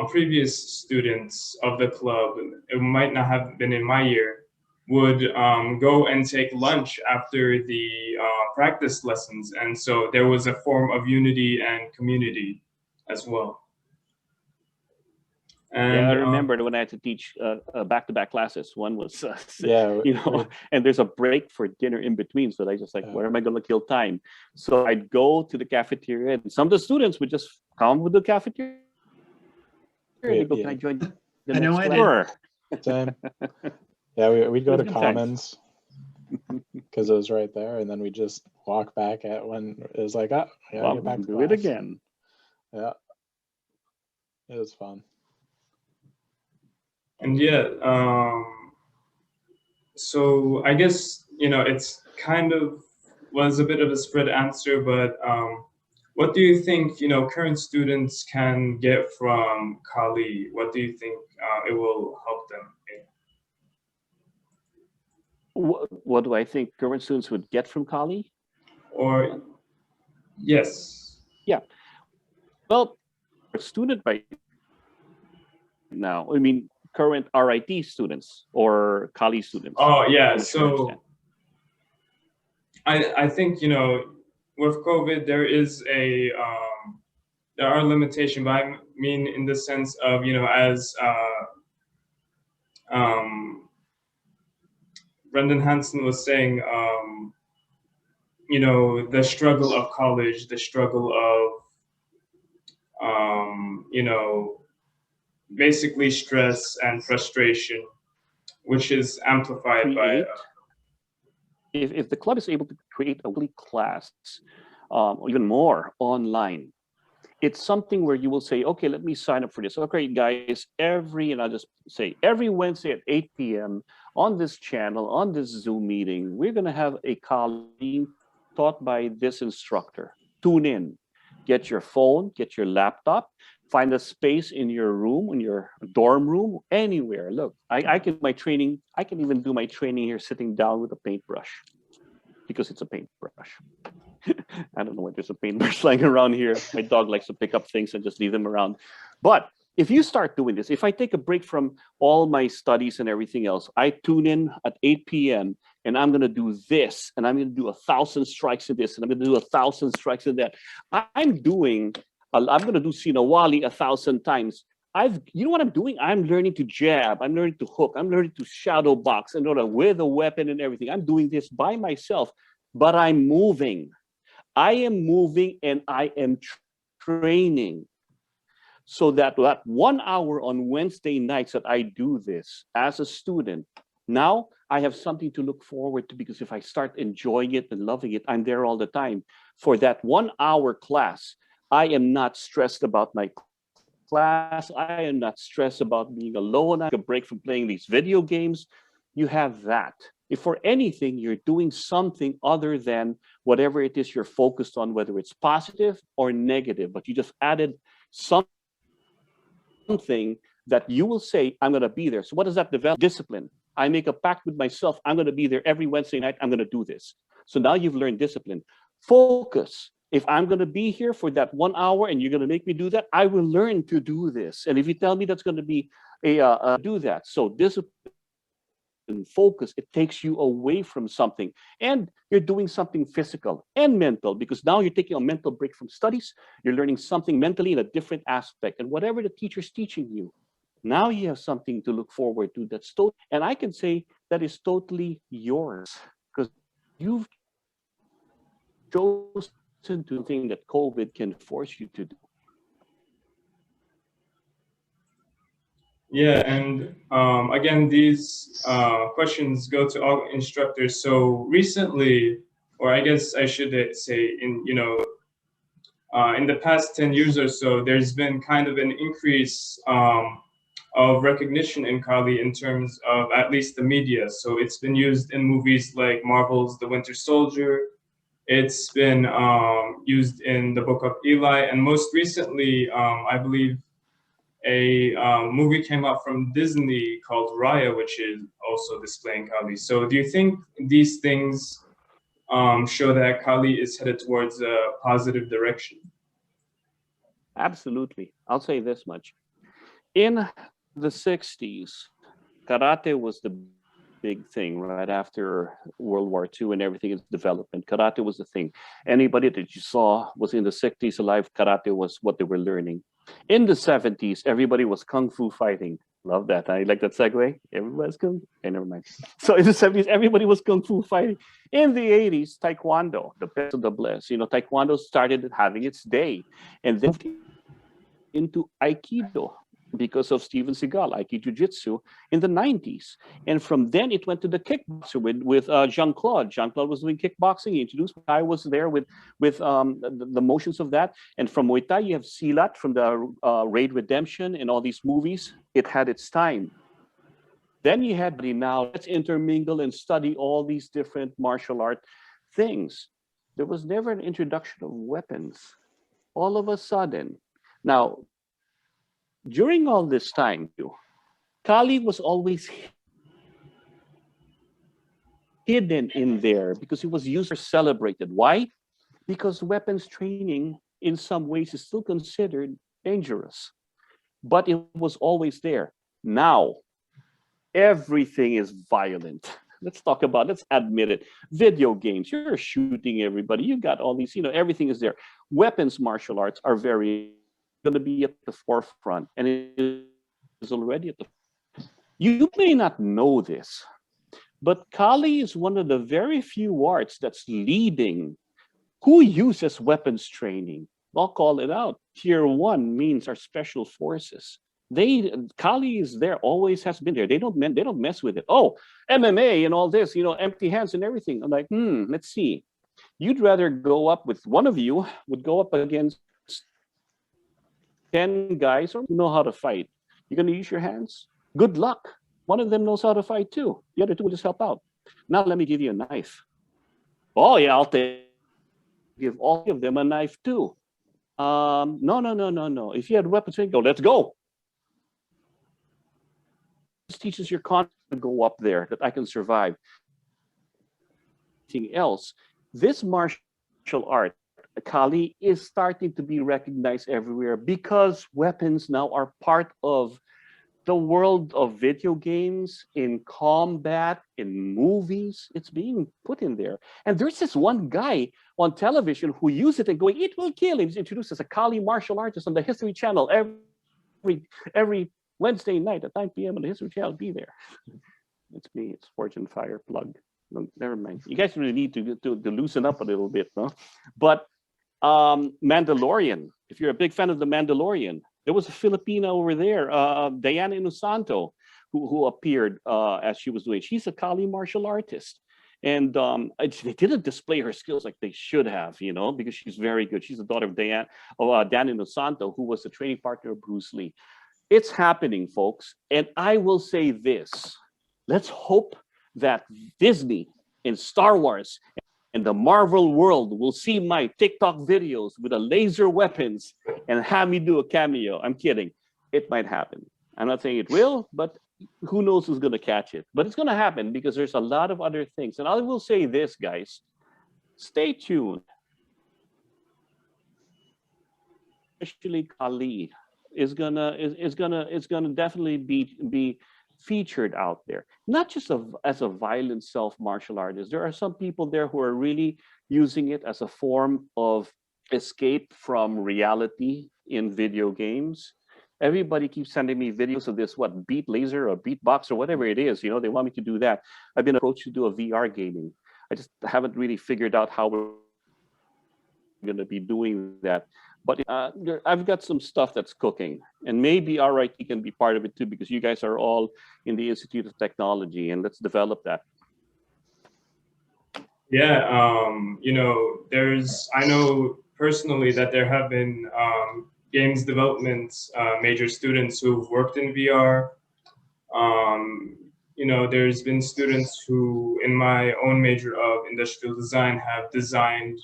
previous students of the club, it might not have been in my year, would go and take lunch after the practice lessons. And so there was a form of unity and community as well. And, I remember when I had to teach back-to-back classes. One was, and there's a break for dinner in between. So I just like, where am I going to kill time? So I'd go to the cafeteria, and some of the students would just come with the cafeteria they go, Yeah. can I join the I know next I class? did. Sure. Same. Yeah, we'd go It to was good times. Commons because it was right there, and then we just walk back at when it was like, oh, yeah, Well, get back to do it class. again. Yeah, it was fun. And yeah, so I guess, it's kind of was a bit of a spread answer, but what do you think, current students can get from Kali? What do you think it will help them in? What do I think current students would get from Kali? Or, yes. Yeah. Well, a student right now, I mean, current RIT students or Kali students. Oh, yeah. I'm not sure I So understand. I think, with COVID, there are limitations, but I mean in the sense of, as Brendan Hansen was saying, the struggle of college, the struggle of, basically stress and frustration, which is amplified by. If the club is able to create a weekly class, or even more online, it's something where you will say, okay, let me sign up for this. Okay, guys, and I'll just say every Wednesday at 8 p.m. on this channel, on this Zoom meeting, we're going to have a Kali taught by this instructor. Tune in, get your phone, get your laptop, find a space in your room, in your dorm room, anywhere. Look, I can even do my training here sitting down with a paintbrush because it's a paintbrush. I don't know why there's a paintbrush lying around here. My dog likes to pick up things and just leave them around. But if you start doing this, if I take a break from all my studies and everything else, I tune in at 8 p.m. and I'm going to do this, and I'm going to do 1,000 strikes in this, and I'm going to do 1,000 strikes in that. I'm going to do Sinawali 1,000 times. You know what I'm doing? I'm learning to jab. I'm learning to hook. I'm learning to shadow box and with a weapon and everything. I'm doing this by myself, but I'm moving. I am moving and I am training. So that 1 hour on Wednesday nights that I do this as a student, now I have something to look forward to, because if I start enjoying it and loving it, I'm there all the time. For that 1 hour class, I am not stressed about my class. I am not stressed about being alone. I take a break from playing these video games. You have that. If for anything, you're doing something other than whatever it is you're focused on, whether it's positive or negative, but you just added something that you will say, I'm going to be there. So what does that develop? Discipline. I make a pact with myself. I'm going to be there every Wednesday night. I'm going to do this. So now you've learned discipline. Focus. If I'm going to be here for that 1 hour and you're going to make me do that, I will learn to do this. And if you tell me that's going to be do that. So discipline and focus, it takes you away from something, and you're doing something physical and mental, because now you're taking a mental break from studies. You're learning something mentally in a different aspect, and whatever the teacher's teaching you, now you have something to look forward to. That's and I can say that is totally yours, because you've chosen to do the thing that COVID can force you to do. Yeah, and again, these questions go to all instructors. So recently, or I guess I should say, in the past 10 years or so, there's been kind of an increase of recognition in Kali in terms of at least the media. So it's been used in movies like Marvel's The Winter Soldier. It's been used in the Book of Eli, and most recently, I believe, a movie came out from Disney called Raya, which is also displaying Kali. So do you think these things show that Kali is headed towards a positive direction? Absolutely. I'll say this much. In the 60s, karate was the big thing right after World War II and everything is development. Karate was the thing. Anybody that you saw was in the 60s alive, karate was what they were learning. In the 70s, everybody was kung fu fighting. Love that. I like that segue. Everybody's kung fu. Okay, never mind. So in the 70s, everybody was kung fu fighting. In the 80s, taekwondo, the best of the blessed. Taekwondo started having its day, and then into aikido. because of Steven Seagal, Aikido Jiu-Jitsu in the 90s. And from then it went to the kickboxer with Jean-Claude. Jean-Claude was doing kickboxing. He introduced, I was there with the motions of that. And from Muay Thai, you have Silat from the Raid Redemption and all these movies. It had its time. Then you had, now let's intermingle and study all these different martial art things. There was never an introduction of weapons. All of a sudden. Now, during all this time, Kali was always hidden in there because it was used or celebrated. Why? Because weapons training in some ways is still considered dangerous, but it was always there. Now, everything is violent. Let's talk about, let's admit it. Video games, you're shooting everybody. You got all these, everything is there. Weapons martial arts are very going to be at the forefront, and it is already at the. You may not know this, but Kali is one of the very few arts that's leading. Who uses weapons training? I'll call it out. Tier 1 means our special forces. Kali is there, always has been there. They don't mess with it. Oh, MMA and all this, empty hands and everything. I'm like, let's see. You'd rather go up with one of you would go up against 10 guys who know how to fight. You're going to use your hands? Good luck. One of them knows how to fight too. The other two will just help out. Now let me give you a knife. Oh yeah, I'll give all of them a knife too. No. If you had weapons, go, let's go. This teaches your confidence to go up there, that I can survive. Anything else, this martial art, Kali, is starting to be recognized everywhere because weapons now are part of the world of video games, in combat, in movies. It's being put in there. And there's this one guy on television who uses it and going, it will kill him. He's introduced as a Kali martial artist on the History Channel every Wednesday night at 9 p.m. on the History Channel. Be there. It's me. It's Fortune Fire plug. No, never mind. You guys really need to loosen up a little bit, no? But Mandalorian. If you're a big fan of the Mandalorian, there was a Filipina over there, Diana Inosanto, who appeared as she was doing. She's a Kali martial artist. And they didn't display her skills like they should have, because she's very good. She's the daughter of Dan Inosanto, who was the training partner of Bruce Lee. It's happening, folks. And I will say this. Let's hope that Disney and Star Wars and the Marvel world will see my TikTok videos with the laser weapons and have me do a cameo. I'm kidding. It might happen. I'm not saying it will, but who knows who's going to catch it. But it's going to happen because there's a lot of other things. And I will say this, guys. Stay tuned. Especially Kali is gonna definitely be featured out there, not just as a violent self-martial artist. There are some people there who are really using it as a form of escape from reality in video games. Everybody keeps sending me videos of this, beat laser or beatbox or whatever it is. They want me to do that. I've been approached to do a VR gaming. I just haven't really figured out how we're going to be doing that. But I've got some stuff that's cooking, and maybe RIT can be part of it too, because you guys are all in the Institute of Technology, and let's develop that. Yeah, I know personally that there have been games development major students who've worked in VR. There's been students who, in my own major of industrial design, have designed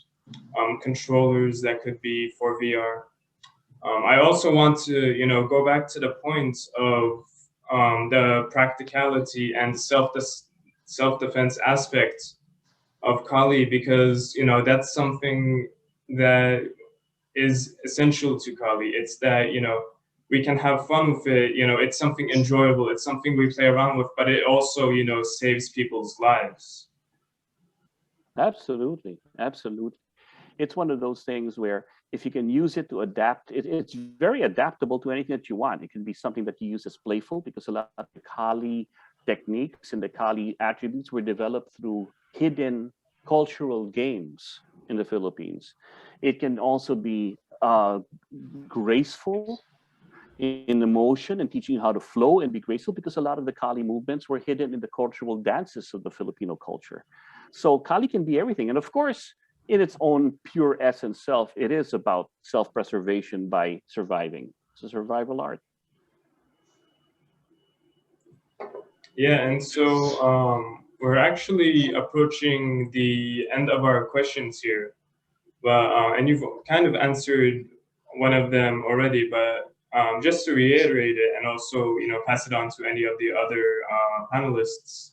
controllers that could be for VR. I also want to, go back to the point of the practicality and self-defense aspect of Kali, because, that's something that is essential to Kali. It's that, we can have fun with it. It's something enjoyable. It's something we play around with, but it also, saves people's lives. Absolutely. It's one of those things where if you can use it to adapt, it's very adaptable to anything that you want. It can be something that you use as playful, because a lot of the Kali techniques and the Kali attributes were developed through hidden cultural games in the Philippines. It can also be graceful. in emotion and teaching you how to flow and be graceful, because a lot of the Kali movements were hidden in the cultural dances of the Filipino culture. So Kali can be everything. And of course, in its own pure essence self, it is about self-preservation by surviving. It's a survival art. Yeah, and so we're actually approaching the end of our questions here. But and you've kind of answered one of them already, but just to reiterate it and also pass it on to any of the other panelists.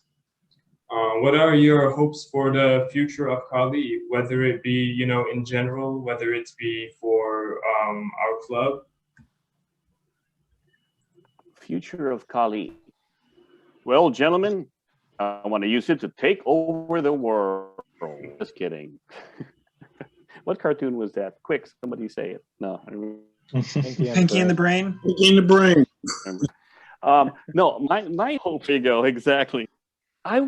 What are your hopes for the future of Kali, whether it be in general, whether it be for our club? Future of Kali. Well, gentlemen, I want to use it to take over the world. Just kidding. What cartoon was that? Quick, somebody say it. No, I don't Pinky and the Brain. Pinky and the Brain. No, my hope. There you go. Exactly. I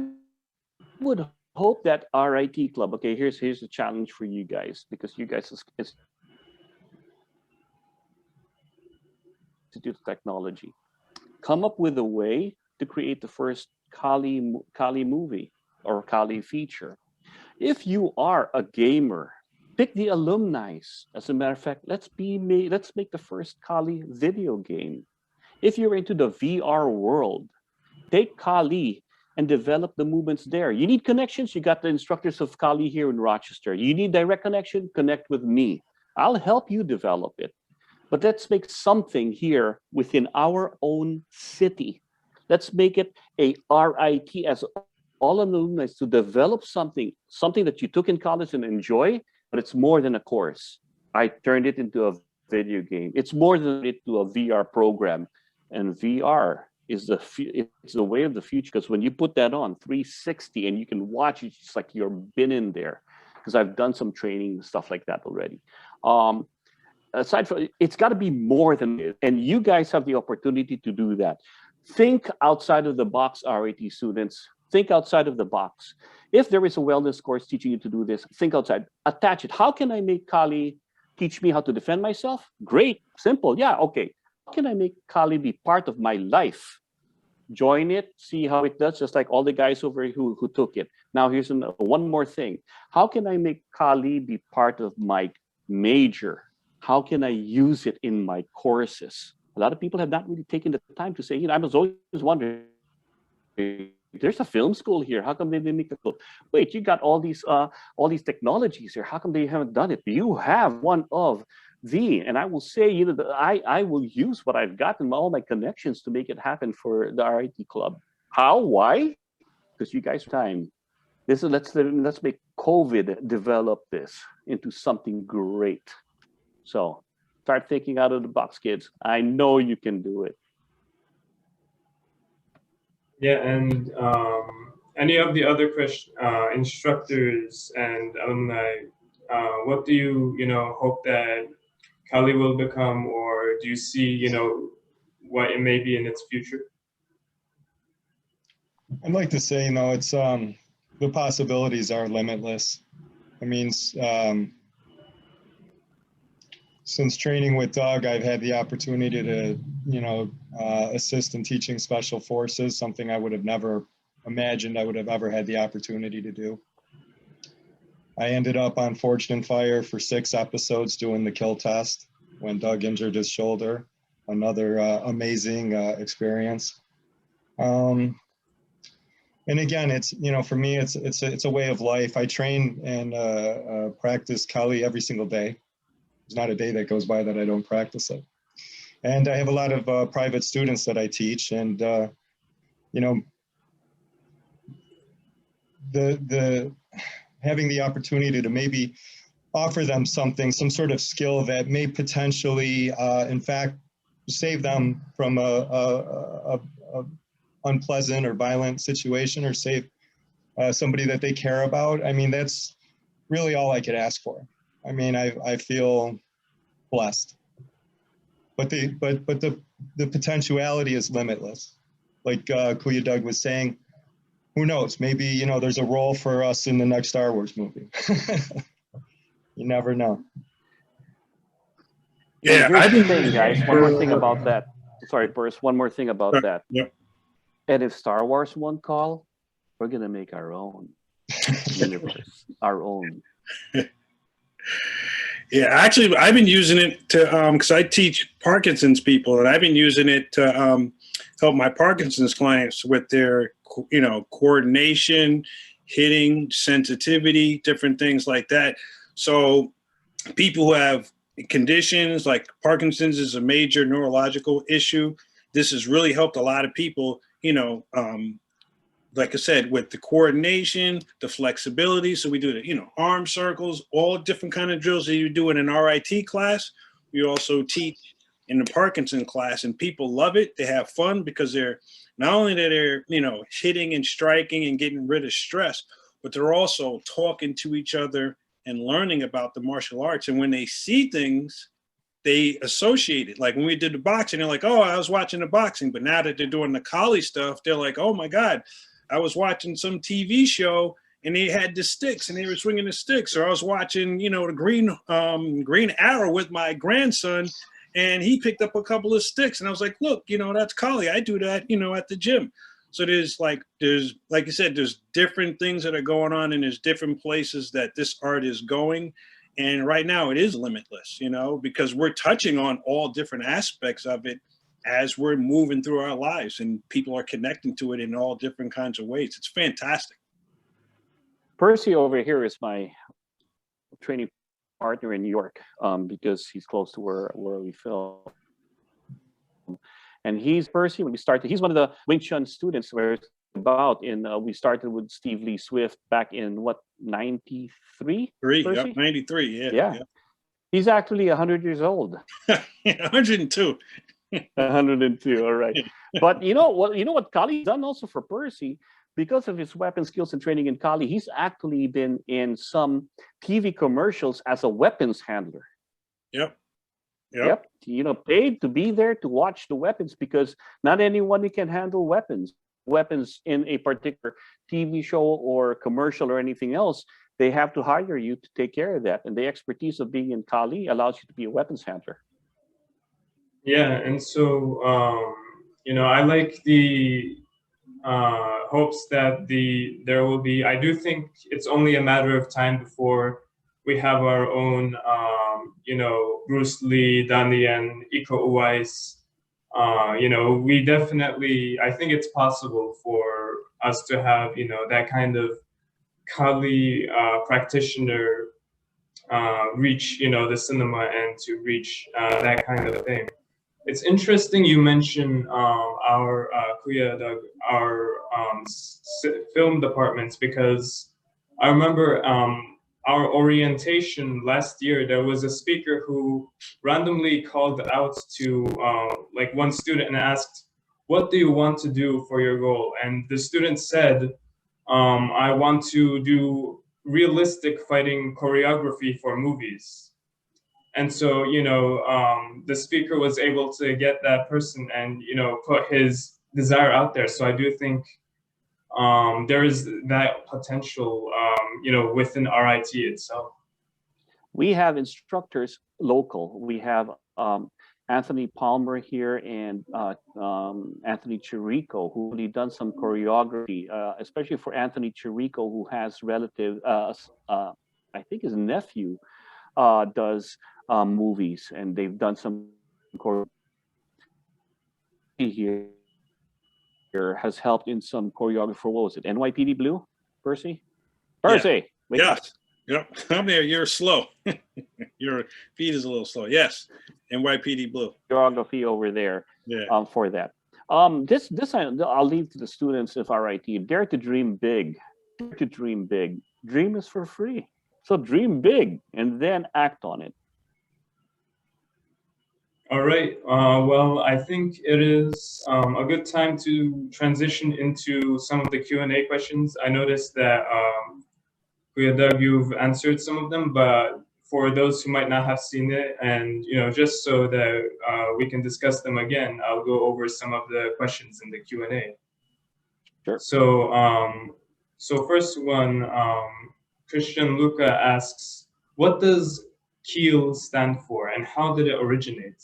would hope that RIT Club. Okay, here's a challenge for you guys, because you guys Institute of Technology, come up with a way to create the first Kali movie or Kali feature. If you are a gamer, pick the alumni. As a matter of fact, let's make the first Kali video game. If you're into the VR world, take Kali and develop the movements there. You need connections. You got the instructors of Kali here in Rochester. You need direct connection, connect with me. I'll help you develop it. But let's make something here within our own city. Let's make it a RIT as all alumni to develop something that you took in college and enjoy, but it's more than a course. I turned it into a video game. It's more than into a VR program. And VR is it's the way of the future, because when you put that on 360 and you can watch it, it's like you've been in there, because I've done some training and stuff like that already. Aside from, it's got to be more than it, and you guys have the opportunity to do that. Think outside of the box, RIT students. Think outside of the box. If there is a wellness course teaching you to do this, think outside. Attach it. How can I make Kali teach me how to defend myself? Great, simple. Yeah, okay. How can I make Kali be part of my life? Join it, see how it does, just like all the guys over here who took it. Now here's one more thing. How can I make Kali be part of my major? How can I use it in my courses? A lot of people have not really taken the time to say, I was always wondering, there's a film school here. How come they didn't make a film? Wait, you got all these technologies here. How come they haven't done it? You have one of the, and I will say, I will use what I've got and all my connections to make it happen for the RIT Club. How? Why? Because you guys have time. Let's make COVID develop this into something great. So start thinking out of the box, kids. I know you can do it. Yeah, and any of the other instructors and alumni, what do you hope that Kali will become, or do you see what it may be in its future? I'd like to say, it's the possibilities are limitless. I mean, since training with Doug, I've had the opportunity to, assist in teaching special forces, something I would have never imagined I would have ever had the opportunity to do. I ended up on Forged in Fire for 6 episodes doing the kill test when Doug injured his shoulder. Another amazing experience. And again, it's, for me, it's a way of life. I train and practice Kali every single day. There's not a day that goes by that I don't practice it. And I have a lot of private students that I teach, and having the opportunity to maybe offer them something, some sort of skill that may potentially, in fact, save them from a unpleasant or violent situation, or save somebody that they care about. I mean, that's really all I could ask for. I mean, I feel blessed, but the potentiality is limitless. Like Kuya Doug was saying, who knows? Maybe there's a role for us in the next Star Wars movie. You never know. Yeah, And here's I've the been thing, using guys. it One more for, thing about that. Sorry, Burst. One more thing about that. Yep. And if Star Wars won't call, we're gonna make our own universe, our own. Yeah, actually, I've been using it to because I teach Parkinson's people, and I've been using it to help my Parkinson's clients with their, coordination, hitting, sensitivity, different things like that. So people who have conditions like Parkinson's is a major neurological issue. This has really helped a lot of people, like I said, with the coordination, the flexibility. So we do the, arm circles, all different kind of drills that you do in an RIT class. We also teach in the Parkinson class, and people love it. They have fun because they're not only that they're, hitting and striking and getting rid of stress, but they're also talking to each other and learning about the martial arts. And when they see things, they associate it. Like when we did the boxing, they're like, oh, I was watching the boxing. But now that they're doing the Kali stuff, they're like, oh my God, I was watching some TV show and they had the sticks and they were swinging the sticks. Or I was watching, the Green Arrow with my grandson, and he picked up a couple of sticks. And I was like, look, that's Kali. I do that, at the gym. So there's like you said, there's different things that are going on, and there's different places that this art is going. And right now it is limitless, because we're touching on all different aspects of it as we're moving through our lives, and people are connecting to it in all different kinds of ways. It's fantastic. Percy over here is my training partner in New York, because he's close to where we film. And Percy, when we started, he's one of the Wing Chun students where it's about we started with Steve Lee Swift back in what, 93? 93, Yeah. He's actually 100 years old. 102. 102, all right. But you know what Kali's done also for Percy, because of his weapon skills and training in Kali, he's actually been in some TV commercials as a weapons handler. Yep. Paid to be there to watch the weapons, because not anyone can handle weapons in a particular TV show or commercial or anything else. They have to hire you to take care of that. And the expertise of being in Kali allows you to be a weapons handler. Yeah, and so I like the hopes that there will be. I do think it's only a matter of time before we have our own, Bruce Lee, Dan Lien, Iko Uwais. We definitely. I think it's possible for us to have, that kind of Kali practitioner reach, the cinema, and to reach that kind of thing. It's interesting you mentioned our Kuya Doug, our film departments, because I remember our orientation last year, there was a speaker who randomly called out to one student and asked, what do you want to do for your goal? And the student said, I want to do realistic fighting choreography for movies. And so, the speaker was able to get that person and, put his desire out there. So I do think there is that potential, within RIT itself. We have instructors local. We have Anthony Palmer here and Anthony Chirico, who really done some choreography, especially for Anthony Chirico, who has relative, I think his nephew does movies, and they've done some choreography here, has helped in some choreography for, what was it, NYPD Blue, Percy? Percy, wake up. Yep, I'm there. You're slow. Your feed is a little slow. Yes, NYPD Blue. Choreography over there for that. This I'll leave to the students of RIT. Dare to dream big. Dare to dream big. Dream is for free. So dream big and then act on it. All right. Well, I think it is a good time to transition into some of the Q&A questions. I noticed that Kuya Doug, you've answered some of them, but for those who might not have seen it, and just so that we can discuss them again, I'll go over some of the questions in the Q&A. Sure. So first one, Christian Luca asks, what does Keel stand for, and how did it originate?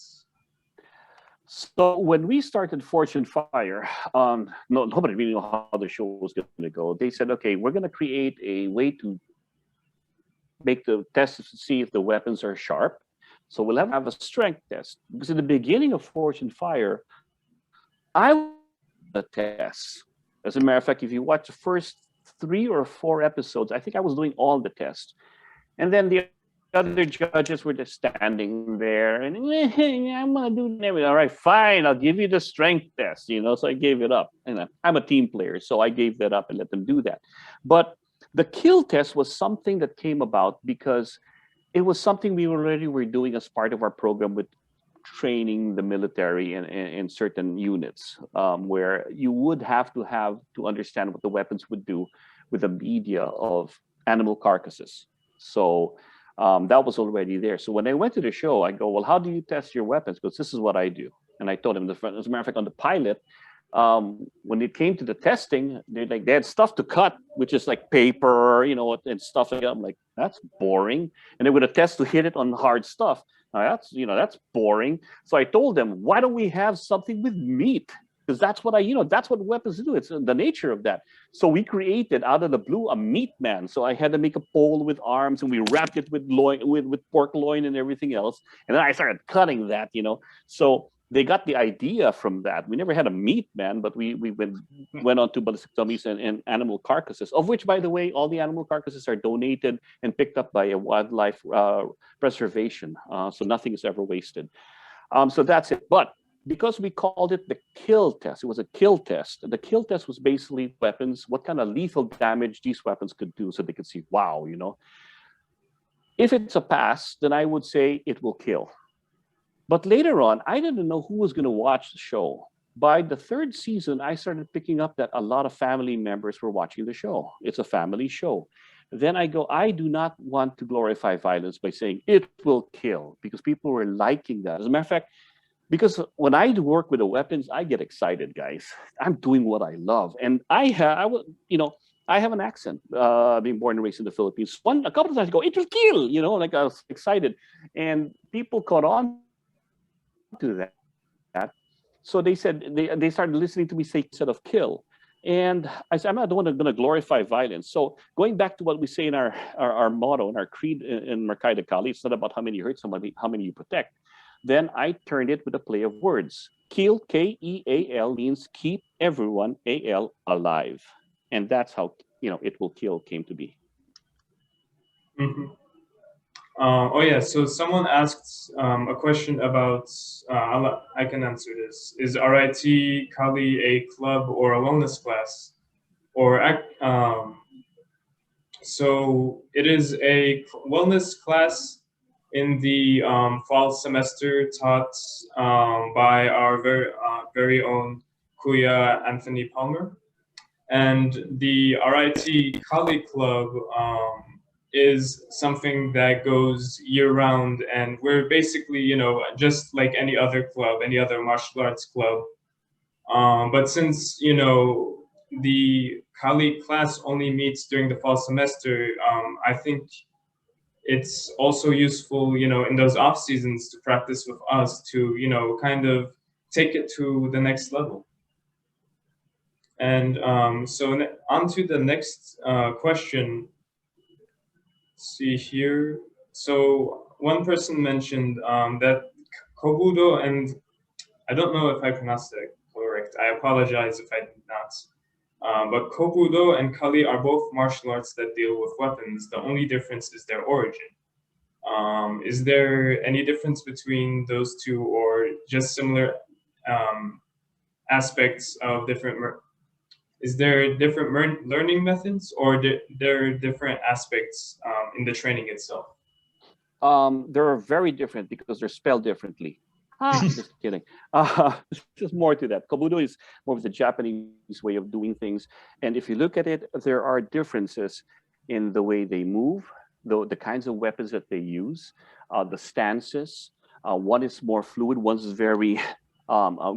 So when we started Fortune Fire, nobody really knew how the show was going to go. They said, okay, we're going to create a way to make the test to see if the weapons are sharp. So we'll have a strength test. Because in the beginning of Fortune Fire, I was a test. As a matter of fact, if you watch the first 3 or 4 episodes, I think I was doing all the tests. And then the other judges were just standing there and I'm gonna do everything. All right, fine, I'll give you the strength test, So I gave it up. And I'm a team player, so I gave that up and let them do that. But the kill test was something that came about because it was something we already were doing as part of our program with training the military in certain units, where you would have to understand what the weapons would do with the media of animal carcasses. So that was already there. So when I went to the show, I go, well, how do you test your weapons? Because this is what I do. And I told him, as a matter of fact, on the pilot, when it came to the testing, they had stuff to cut, which is like paper, and stuff like that. I'm like, that's boring. And they would test to hit it on hard stuff. Now that's boring. So I told them, why don't we have something with meat? Because that's what that's what weapons do. It's the nature of that. So we created out of the blue a meat man. So I had to make a pole with arms, and we wrapped it with pork loin and everything else. And then I started cutting that, So they got the idea from that. We never had a meat man, but we went on to ballistic dummies and animal carcasses, of which, by the way, all the animal carcasses are donated and picked up by a wildlife preservation. So nothing is ever wasted. So that's it. But because we called it the kill test, it was a kill test. The kill test was basically weapons, what kind of lethal damage these weapons could do, so they could see, wow, If it's a pass, then I would say it will kill. But later on, I didn't know who was going to watch the show. By the 3rd season, I started picking up that a lot of family members were watching the show. It's a family show. Then I go, I do not want to glorify violence by saying it will kill, because people were liking that. As a matter of fact, because when I do work with the weapons, I get excited, guys. I'm doing what I love. And I have an accent, being born and raised in the Philippines. A couple of times I go, it will kill, like I was excited. And people caught on to that. So they said, they started listening to me say instead of kill. And I said, I'm not the one that's going to glorify violence. So going back to what we say in our motto, in our creed in Marcaida Kali, it's not about how many you hurt somebody, how many you protect. Then I turned it with a play of words. Keel, K-E-A-L, means keep everyone, A-L, alive. And that's how, it will kill came to be. Mm-hmm. So someone asked a question about, I can answer this. Is RIT Kali a club or a wellness class? So it is a wellness class in the fall semester, taught by our very own Kuya Anthony Palmer. And the RIT Kali Club is something that goes year round, and we're basically, just like any other club, any other martial arts club. But since, the Kali class only meets during the fall semester, I think it's also useful, in those off seasons to practice with us to, kind of take it to the next level. And so on to the next question. Let's see here. So one person mentioned that Kobudo, and I don't know if I pronounced it correct. I apologize if I did not. But Kobudo and Kali are both martial arts that deal with weapons. The only difference is their origin. Is there any difference between those two, or just similar aspects of different? Is there different learning methods, or there are different aspects in the training itself? They're very different because they're spelled differently. Just kidding. There's more to that. Kobudo is more of the Japanese way of doing things. And if you look at it, there are differences in the way they move, the kinds of weapons that they use, the stances. One is more fluid, one is very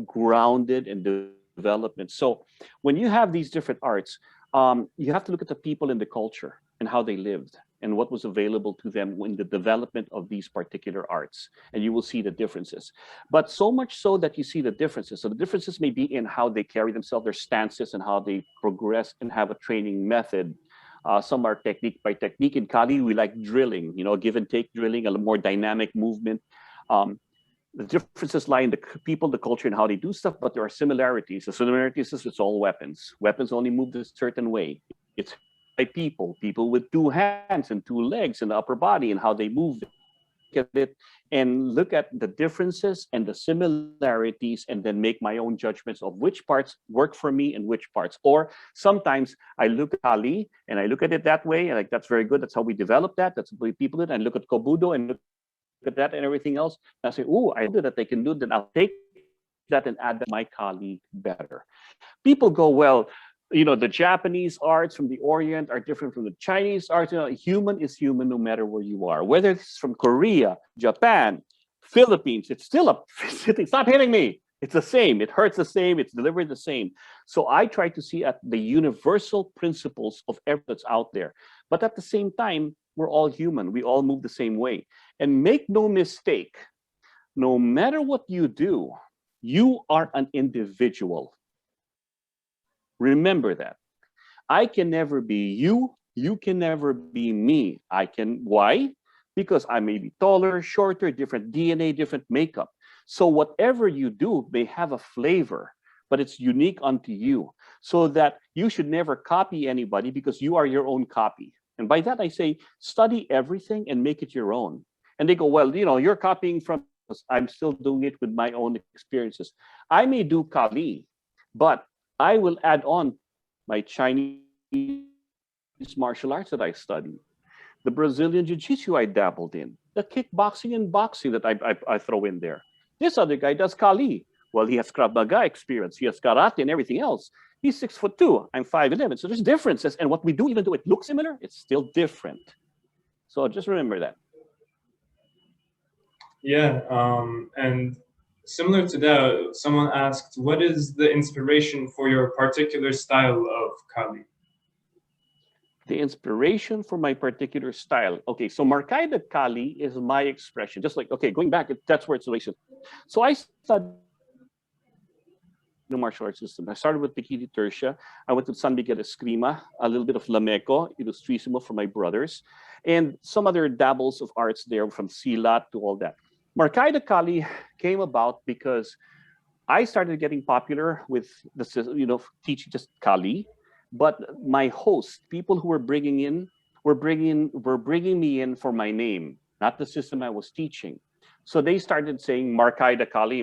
grounded in development. So when you have these different arts, you have to look at the people in the culture and how they lived. and what was available to them in the development of these particular arts. And you will see the differences. But so much so that you see the differences. So the differences may be in how they carry themselves, their stances, and how they progress and have a training method. Some are technique by technique. In Kali, we like drilling, give and take drilling, a more dynamic movement. The differences lie in the people, the culture, and how they do stuff, but there are similarities. The similarities is it's all weapons. Weapons only move a certain way. It's by people with 2 hands and 2 legs and the upper body and how they move. Look at it and look at the differences and the similarities, and then make my own judgments of which parts work for me and which parts. Or sometimes I look at Kali and I look at it that way, and like, that's very good. That's how we develop that. That's the way people do it. And look at Kobudo and look at that and everything else. And I say, oh, I know that they can do that. Then I'll take that and add that to my Kali better. People go, well, the Japanese arts from the Orient are different from the Chinese arts. Human is human no matter where you are. Whether it's from Korea, Japan, Philippines, it's still stop hitting me. It's the same. It hurts the same. It's delivered the same. So I try to see at the universal principles of everything that's out there. But at the same time, we're all human. We all move the same way. And make no mistake, no matter what you do, you are an individual. Remember that. I can never be you. You can never be me. Why? Because I may be taller, shorter, different DNA, different makeup. So whatever you do may have a flavor, but it's unique unto you. So that you should never copy anybody, because you are your own copy. And by that I say, study everything and make it your own. And they go, well, you're copying from us. I'm still doing it with my own experiences. I may do Kali, but I will add on my Chinese martial arts that I studied, the Brazilian Jiu-Jitsu I dabbled in, the kickboxing and boxing that I throw in there. This other guy does Kali. Well, he has Krav Maga experience. He has karate and everything else. He's 6'2". I'm 5'11". So there's differences. And what we do, even though it looks similar, it's still different. So just remember that. Yeah, and similar to that, someone asked, what is the inspiration for your particular style of Kali? The inspiration for my particular style. Okay, so Marcaida Kali is my expression. Just like, okay, going back, that's where it's related. So I studied the martial arts system. I started with Pikiti Tertia. I went to San Miguel Eskrima, a little bit of Lameco, Ilustrísimo for my brothers, and some other dabbles of arts there, from Silat to all that. Marcaida Kali came about because I started getting popular with the, teaching just Kali, but my host, people who were bringing me in for my name, not the system I was teaching. So they started saying Marcaida Kali,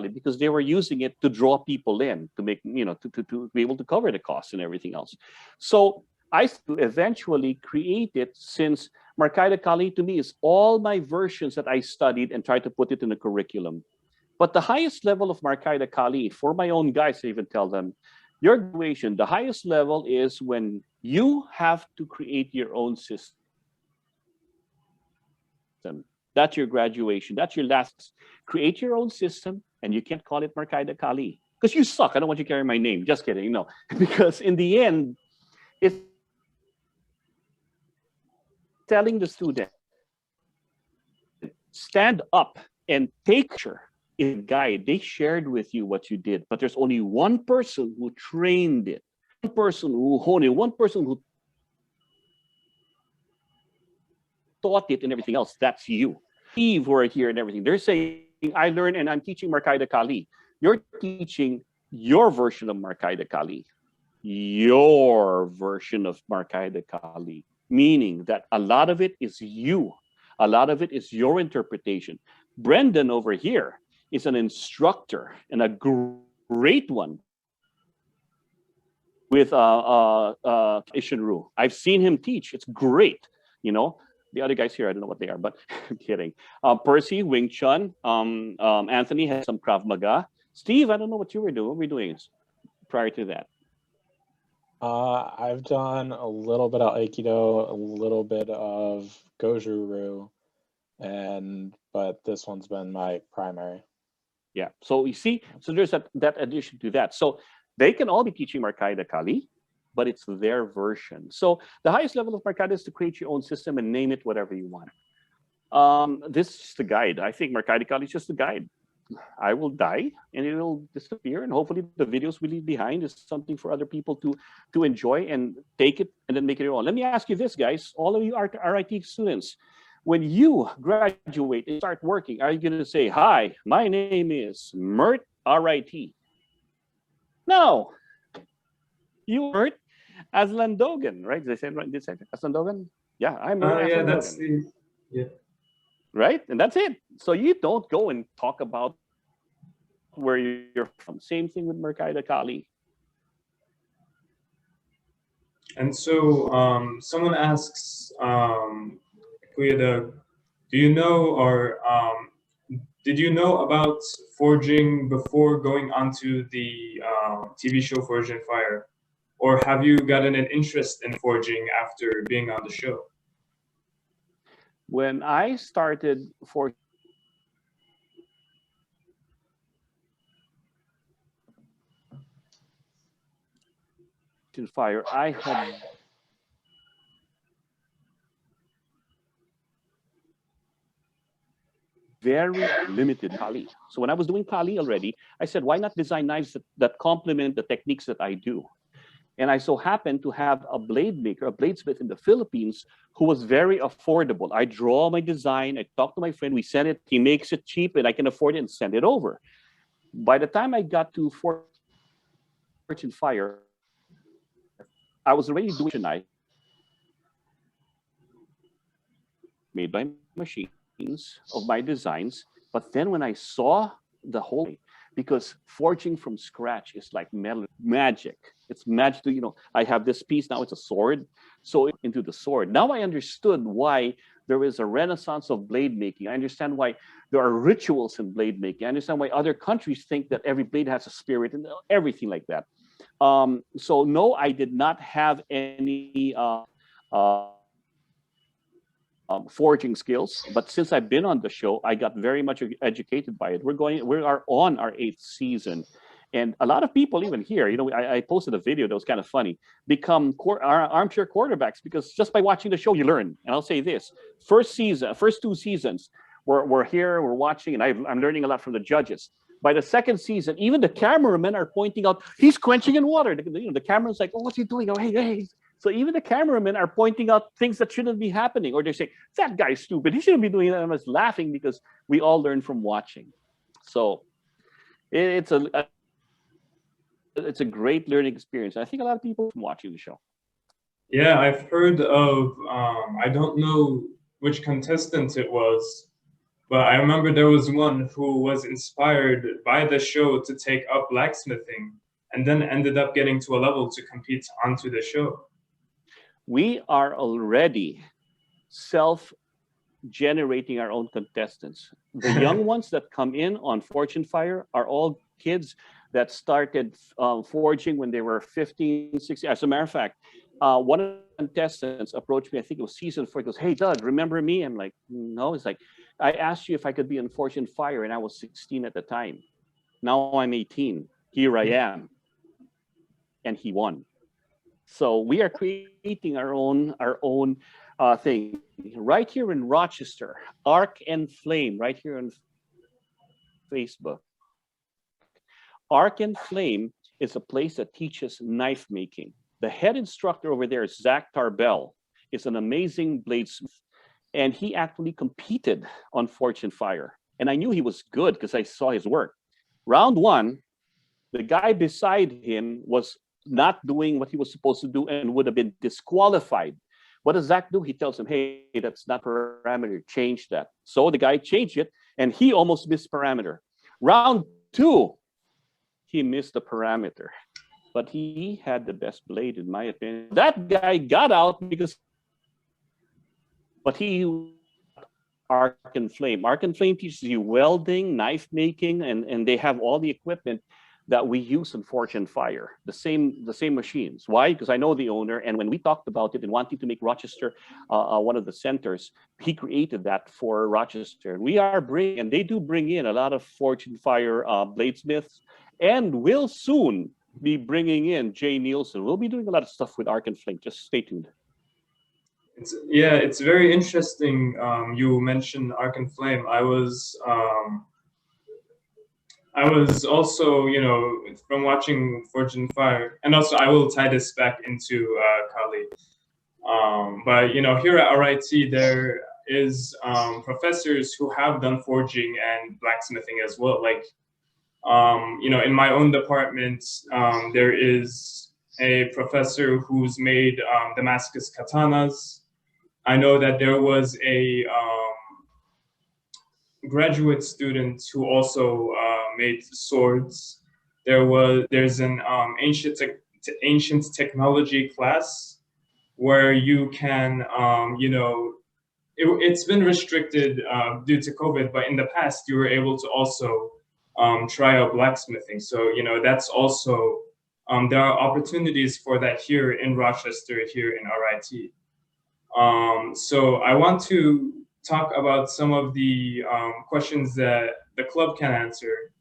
because they were using it to draw people in, to make, to be able to cover the costs and everything else. So I eventually create it, since Marcaida Kali to me is all my versions that I studied and tried to put it in a curriculum. But the highest level of Marcaida Kali, for my own guys, I even tell them, your graduation, the highest level is when you have to create your own system. That's your graduation. That's your last. Create your own system, and you can't call it Marcaida Kali, because you suck. I don't want you carrying my name. Just kidding. No, because in the end, it's telling the student, stand up and take a guide. They shared with you what you did, but there's only one person who trained it, one person who honed it, one person who taught it and everything else. That's you. Steve, who are here and everything. They're saying, I learned and I'm teaching Marcaida Kali. You're teaching your version of Marcaida Kali. Your version of Marcaida Kali. Meaning that a lot of it is you. A lot of it is your interpretation. Brendan over here is an instructor, and a great one, with Ishinru. I've seen him teach. It's great. The other guys here, I don't know what they are, but I'm kidding. Percy, Wing Chun. Anthony has some Krav Maga. Steve, I don't know what you were doing. What were you doing prior to that? I've done a little bit of Aikido, a little bit of Goju-Ryu, but this one's been my primary. Yeah. So you see, so there's that addition to that. So they can all be teaching Marcaida Kali, but it's their version. So the highest level of Marcaida is to create your own system and name it whatever you want. This is the guide. I think Marcaida Kali is just a guide. I will die and it will disappear, and hopefully the videos we leave behind is something for other people to enjoy and take it and then make it your own. Let me ask you this, guys, all of you RIT students, when you graduate and start working, are you going to say, "Hi, my name is Mert RIT"? No, you Mert Aslandogan, right? Did I say it right? Did I say Aslandogan? Yeah, I'm Mert Yeah, Aslandogan. that's the, yeah. Right? And that's it. So you don't go and talk about where you're from. Same thing with Marcaida Kali. And so someone asks, Kuya Doug, do you know or did you know about forging before going onto the TV show Forging Fire? Or have you gotten an interest in forging after being on the show? When I started Forging Fire, I had very limited Kali. So when I was doing Kali already, I said, why not design knives that complement the techniques that I do? And I so happened to have a blade maker, a bladesmith in the Philippines who was very affordable. I draw my design, I talk to my friend, we send it, he makes it cheap and I can afford it and send it over. By the time I got to Forging Fire, I was already doing a knife made by machines of my designs. But then when I saw the whole, because forging from scratch is like magic. It's magic. You know, I have this piece, now it's a sword. So into the sword. Now I understood why there is a renaissance of blade making. I understand why there are rituals in blade making. I understand why other countries think that every blade has a spirit and everything like that. So no, I did not have any forging skills, but since I've been on the show, I got very much educated by it. We are on our 8th season, and a lot of people even here, you know, I posted a video that was kind of funny, become armchair quarterbacks because just by watching the show you learn. And I'll say this: first 2 seasons, we're here, we're watching, and I'm learning a lot from the judges. By the 2nd season, even the cameramen are pointing out he's quenching in water. The camera's like, "Oh, what's he doing? Oh, hey." So even the cameramen are pointing out things that shouldn't be happening, or they say, "That guy's stupid. He shouldn't be doing that." And I was laughing because we all learn from watching. So it's a great learning experience. I think a lot of people from watching the show. Yeah, I've heard of, I don't know which contestant it was, but I remember there was one who was inspired by the show to take up blacksmithing and then ended up getting to a level to compete onto the show. We are already self-generating our own contestants. The young ones that come in on Forging Fire are all kids that started forging when they were 15, 16. As a matter of fact, one of the contestants approached me, I think it was season 4. He goes, "Hey, Doug, remember me?" I'm like, "No." It's like, "I asked you if I could be on Forging Fire and I was 16 at the time. Now I'm 18. Here I am." And he won. So we are creating our own thing right here in Rochester. Arc and Flame, right here on Facebook. Arc and Flame is a place that teaches knife making. The head instructor over there is Zach Tarbell. Is an amazing bladesmith, and he actually competed on Forging Fire. And I knew he was good because I saw his work. Round 1, the guy beside him was not doing what he was supposed to do and would have been disqualified. What does Zach do? He tells him, "Hey, that's not parameter, change that." So the guy changed it and he almost missed parameter. Round 2, he missed the parameter, but he had the best blade in my opinion. That guy got out but he Arc and Flame. Arc and Flame teaches you welding, knife making, and they have all the equipment that we use in Forging Fire, the same machines. Why? Because I know the owner, and when we talked about it and wanting to make Rochester one of the centers, he created that for Rochester. And we are and they do bring in a lot of Forging Fire bladesmiths, and will soon be bringing in Jay Nielsen. We'll be doing a lot of stuff with Arc and Flink. Just stay tuned. It's very interesting. You mentioned Arc and Flame. I was also, from watching Forged in Fire, and also I will tie this back into Kali. But here at RIT, there is professors who have done forging and blacksmithing as well. Like, in my own department, there is a professor who's made Damascus katanas. I know that there was a graduate student who also made swords. There's an ancient technology class where you can, it's been restricted due to COVID, but in the past you were able to also try out blacksmithing. So, that's also, there are opportunities for that here in Rochester, here in RIT. So I want to talk about some of the questions that the club can answer.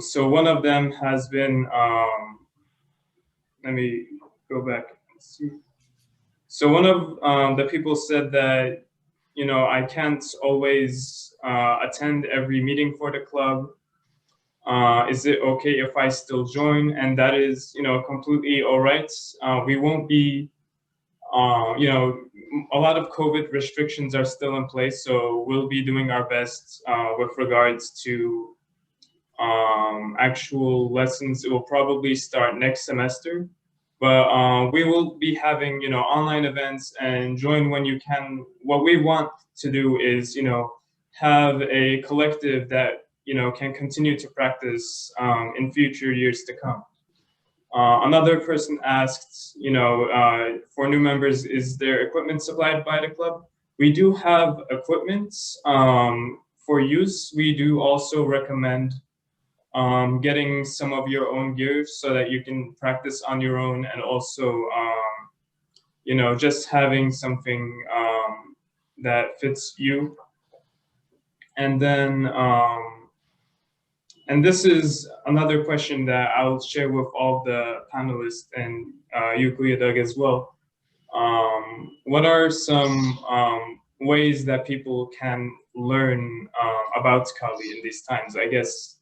So one of them has been, let me go back and see. So one of the people said that, I can't always attend every meeting for the club. Is it okay if I still join? And that is, completely all right. We won't be, a lot of COVID restrictions are still in place, so we'll be doing our best with regards to actual lessons. It will probably start next semester, but we will be having, online events, and join when you can. What we want to do is, have a collective that, can continue to practice in future years to come. Another person asked, for new members, is there equipment supplied by the club? We do have equipment for use. We do also recommend getting some of your own gear so that you can practice on your own, and also, just having something that fits you. And then, and this is another question that I'll share with all the panelists and you, Kuya Doug, as well. What are some ways that people can learn about Kali in these times, I guess,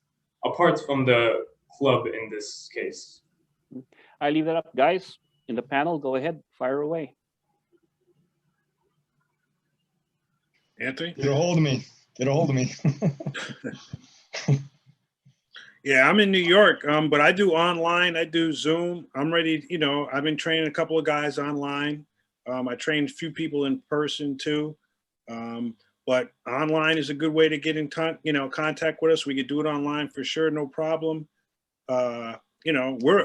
apart from the club in this case? I leave that up. Guys, in the panel, go ahead, fire away. Anthony? Get a hold of me. Get a hold of me. Yeah, I'm in New York, but I do online. I do Zoom. I'm ready. I've been training a couple of guys online. I trained a few people in person too. But online is a good way to get in contact with us. We could do it online for sure, no problem. We're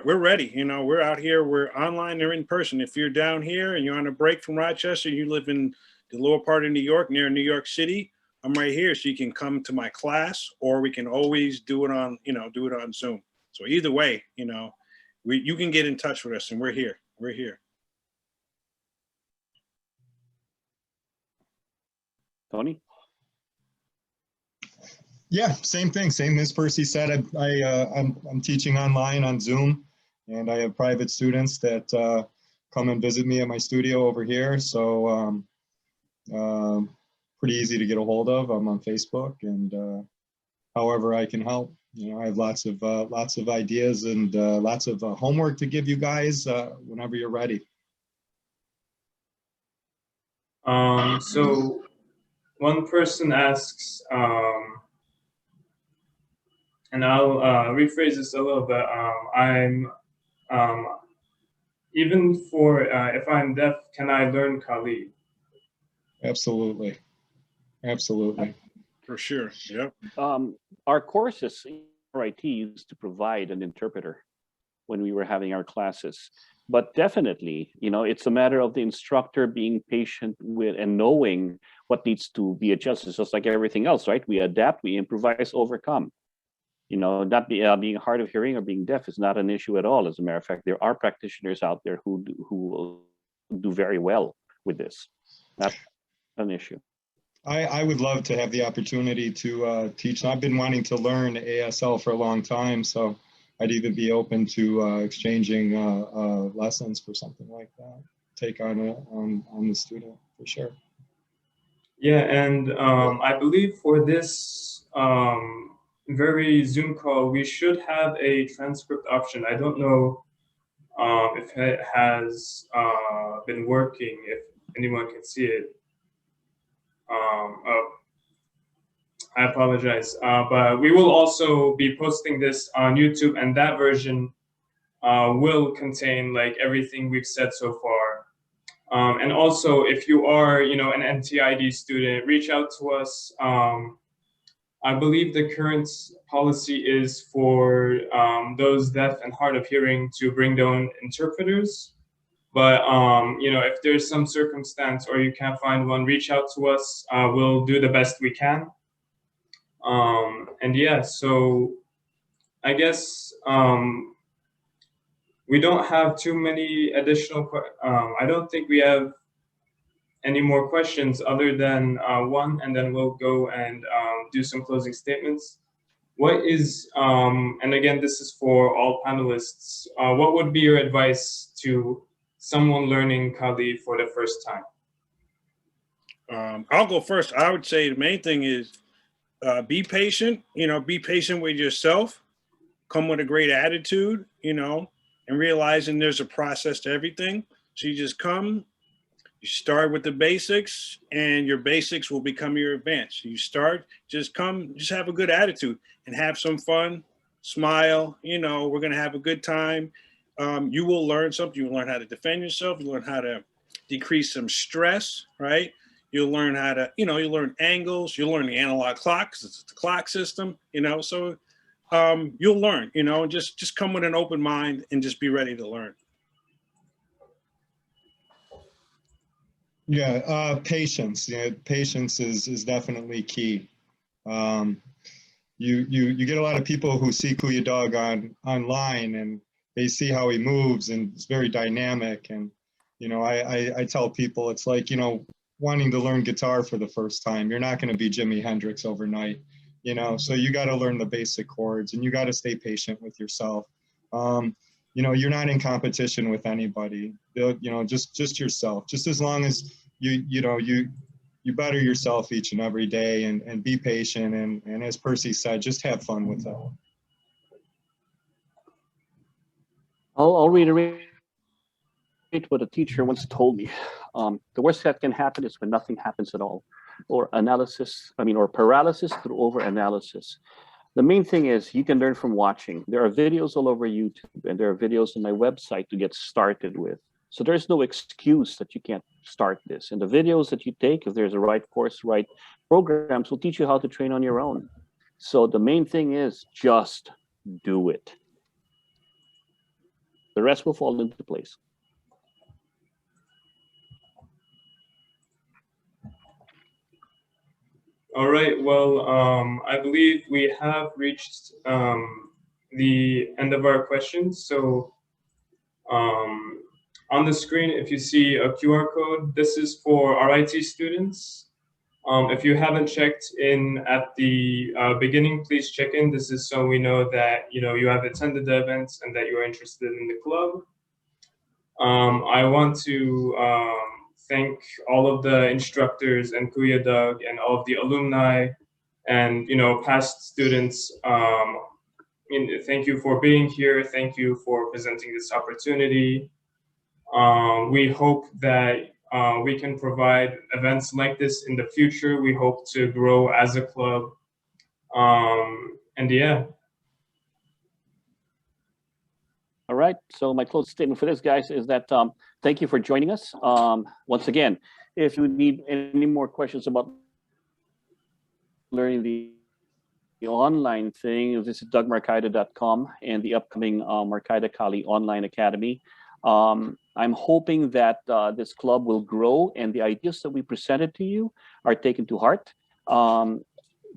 ready. We're out here. We're online or in person. If you're down here and you're on a break from Rochester, you live in the lower part of New York, near New York City, I'm right here, so you can come to my class, or we can always do it on, Zoom. So either way, you can get in touch with us, and we're here. We're here. Tony? Yeah, same thing. Same as Percy said. I'm teaching online on Zoom, and I have private students that come and visit me at my studio over here. So pretty easy to get a hold of. I'm on Facebook, and however I can help. I have lots of ideas and lots of homework to give you guys whenever you're ready. So one person asks, and I'll rephrase this a little bit. I'm even for if I'm deaf, can I learn Kali? Absolutely. Absolutely. For sure. Yep. Our courses in RIT used to provide an interpreter when we were having our classes. But definitely, it's a matter of the instructor being patient with and knowing what needs to be adjusted. Just like everything else, right? We adapt, we improvise, overcome. Not being hard of hearing or being deaf is not an issue at all. As a matter of fact, there are practitioners out there who will do very well with this. Not an issue. I would love to have the opportunity to teach. I've been wanting to learn ASL for a long time, so I'd even be open to exchanging lessons for something like that. Take on the student for sure. Yeah, and I believe for this very Zoom call, we should have a transcript option. I don't know if it has been working, if anyone can see it. Oh, I apologize, but we will also be posting this on YouTube, and that version will contain like everything we've said so far. And also, if you are, an NTID student, reach out to us. I believe the current policy is for those deaf and hard of hearing to bring their own interpreters. But if there's some circumstance or you can't find one, reach out to us. We'll do the best we can. And yeah, so I guess we don't have too many additional. I don't think we have any more questions other than one, and then we'll go and do some closing statements. What is, and again, this is for all panelists, what would be your advice to someone learning Kali for the first time? I'll go first. I would say the main thing is be patient, be patient with yourself, come with a great attitude, and realizing there's a process to everything. So you just come, you start with the basics, and your basics will become your advance. You start, just come, just have a good attitude and have some fun, smile, we're going to have a good time. You will learn something. You will learn how to defend yourself. You learn how to decrease some stress, right? You'll learn how to, you'll learn angles. You'll learn the analog clock because it's the clock system, so you'll learn, just come with an open mind and just be ready to learn. Yeah, patience. Patience is definitely key. You get a lot of people who see Kuya Doug online, and they see how he moves, and it's very dynamic. And I tell people it's like wanting to learn guitar for the first time. You're not going to be Jimi Hendrix overnight. So you got to learn the basic chords, and you got to stay patient with yourself. You're not in competition with anybody. Just yourself. Just as long as you better yourself each and every day, and be patient, and as Percy said, just have fun with it. I'll reiterate what a teacher once told me. The worst that can happen is when nothing happens at all, or paralysis through over-analysis. The main thing is you can learn from watching. There are videos all over YouTube, and there are videos on my website to get started with. So there's no excuse that you can't start this. And the videos that you take, if there's a right course, right programs, will teach you how to train on your own. So the main thing is just do it. The rest will fall into place. All right, well, I believe we have reached the end of our questions. So on the screen, if you see a QR code, this is for RIT students. If you haven't checked in at the beginning, please check in. This is so we know that you have attended the events and that you are interested in the club. I want to thank all of the instructors and Kuya Doug and all of the alumni and past students. Thank you for being here. Thank you for presenting this opportunity. We hope that we can provide events like this in the future. We hope to grow as a club. And yeah. All right, so my closing statement for this, guys, is that thank you for joining us. Once again, if you need any more questions about learning the online thing, visit dougmarcaida.com and the upcoming Marcaida Kali Online Academy. I'm hoping that this club will grow and the ideas that we presented to you are taken to heart.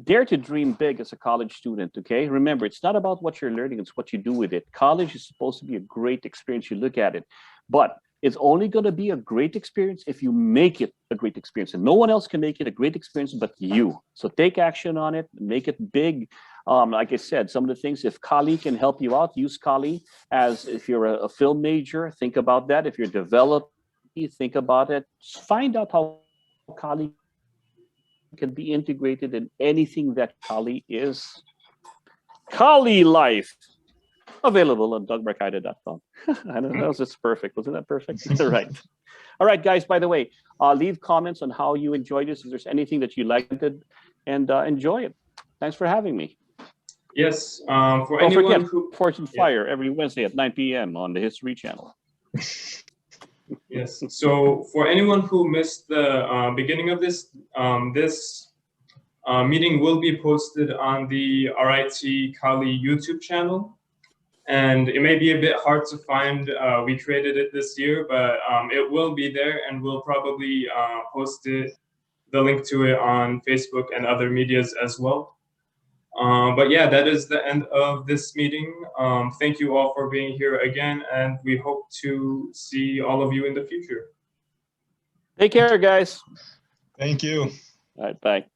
Dare to dream big as a college student, okay? Remember, it's not about what you're learning, it's what you do with it. College is supposed to be a great experience, you look at it. But It's only going to be a great experience if you make it a great experience, and no one else can make it a great experience but you. So take action on it, make it big. Like I said, some of the things, if Kali can help you out, use Kali. As if you're a film major, think about that. If you're developing, think about it. Find out how Kali can be integrated in anything that Kali is. Kali Life, available on dougmarcaida.com. I don't know, that was just perfect. Wasn't that perfect? All right. All right, guys, by the way, leave comments on how you enjoyed this. If there's anything that you liked, and enjoy it. Thanks for having me. Yes, for Don't anyone forget, who... Fortune Fire every Wednesday at 9 p.m. on the History Channel. Yes, so for anyone who missed the beginning of this, meeting will be posted on the RIT Kali YouTube channel. And it may be a bit hard to find. We created it this year, but it will be there, and we'll probably post the link to it on Facebook and other medias as well. But yeah, that is the end of this meeting. Thank you all for being here again, and we hope to see all of you in the future. Take care, guys. Thank you. All right, bye.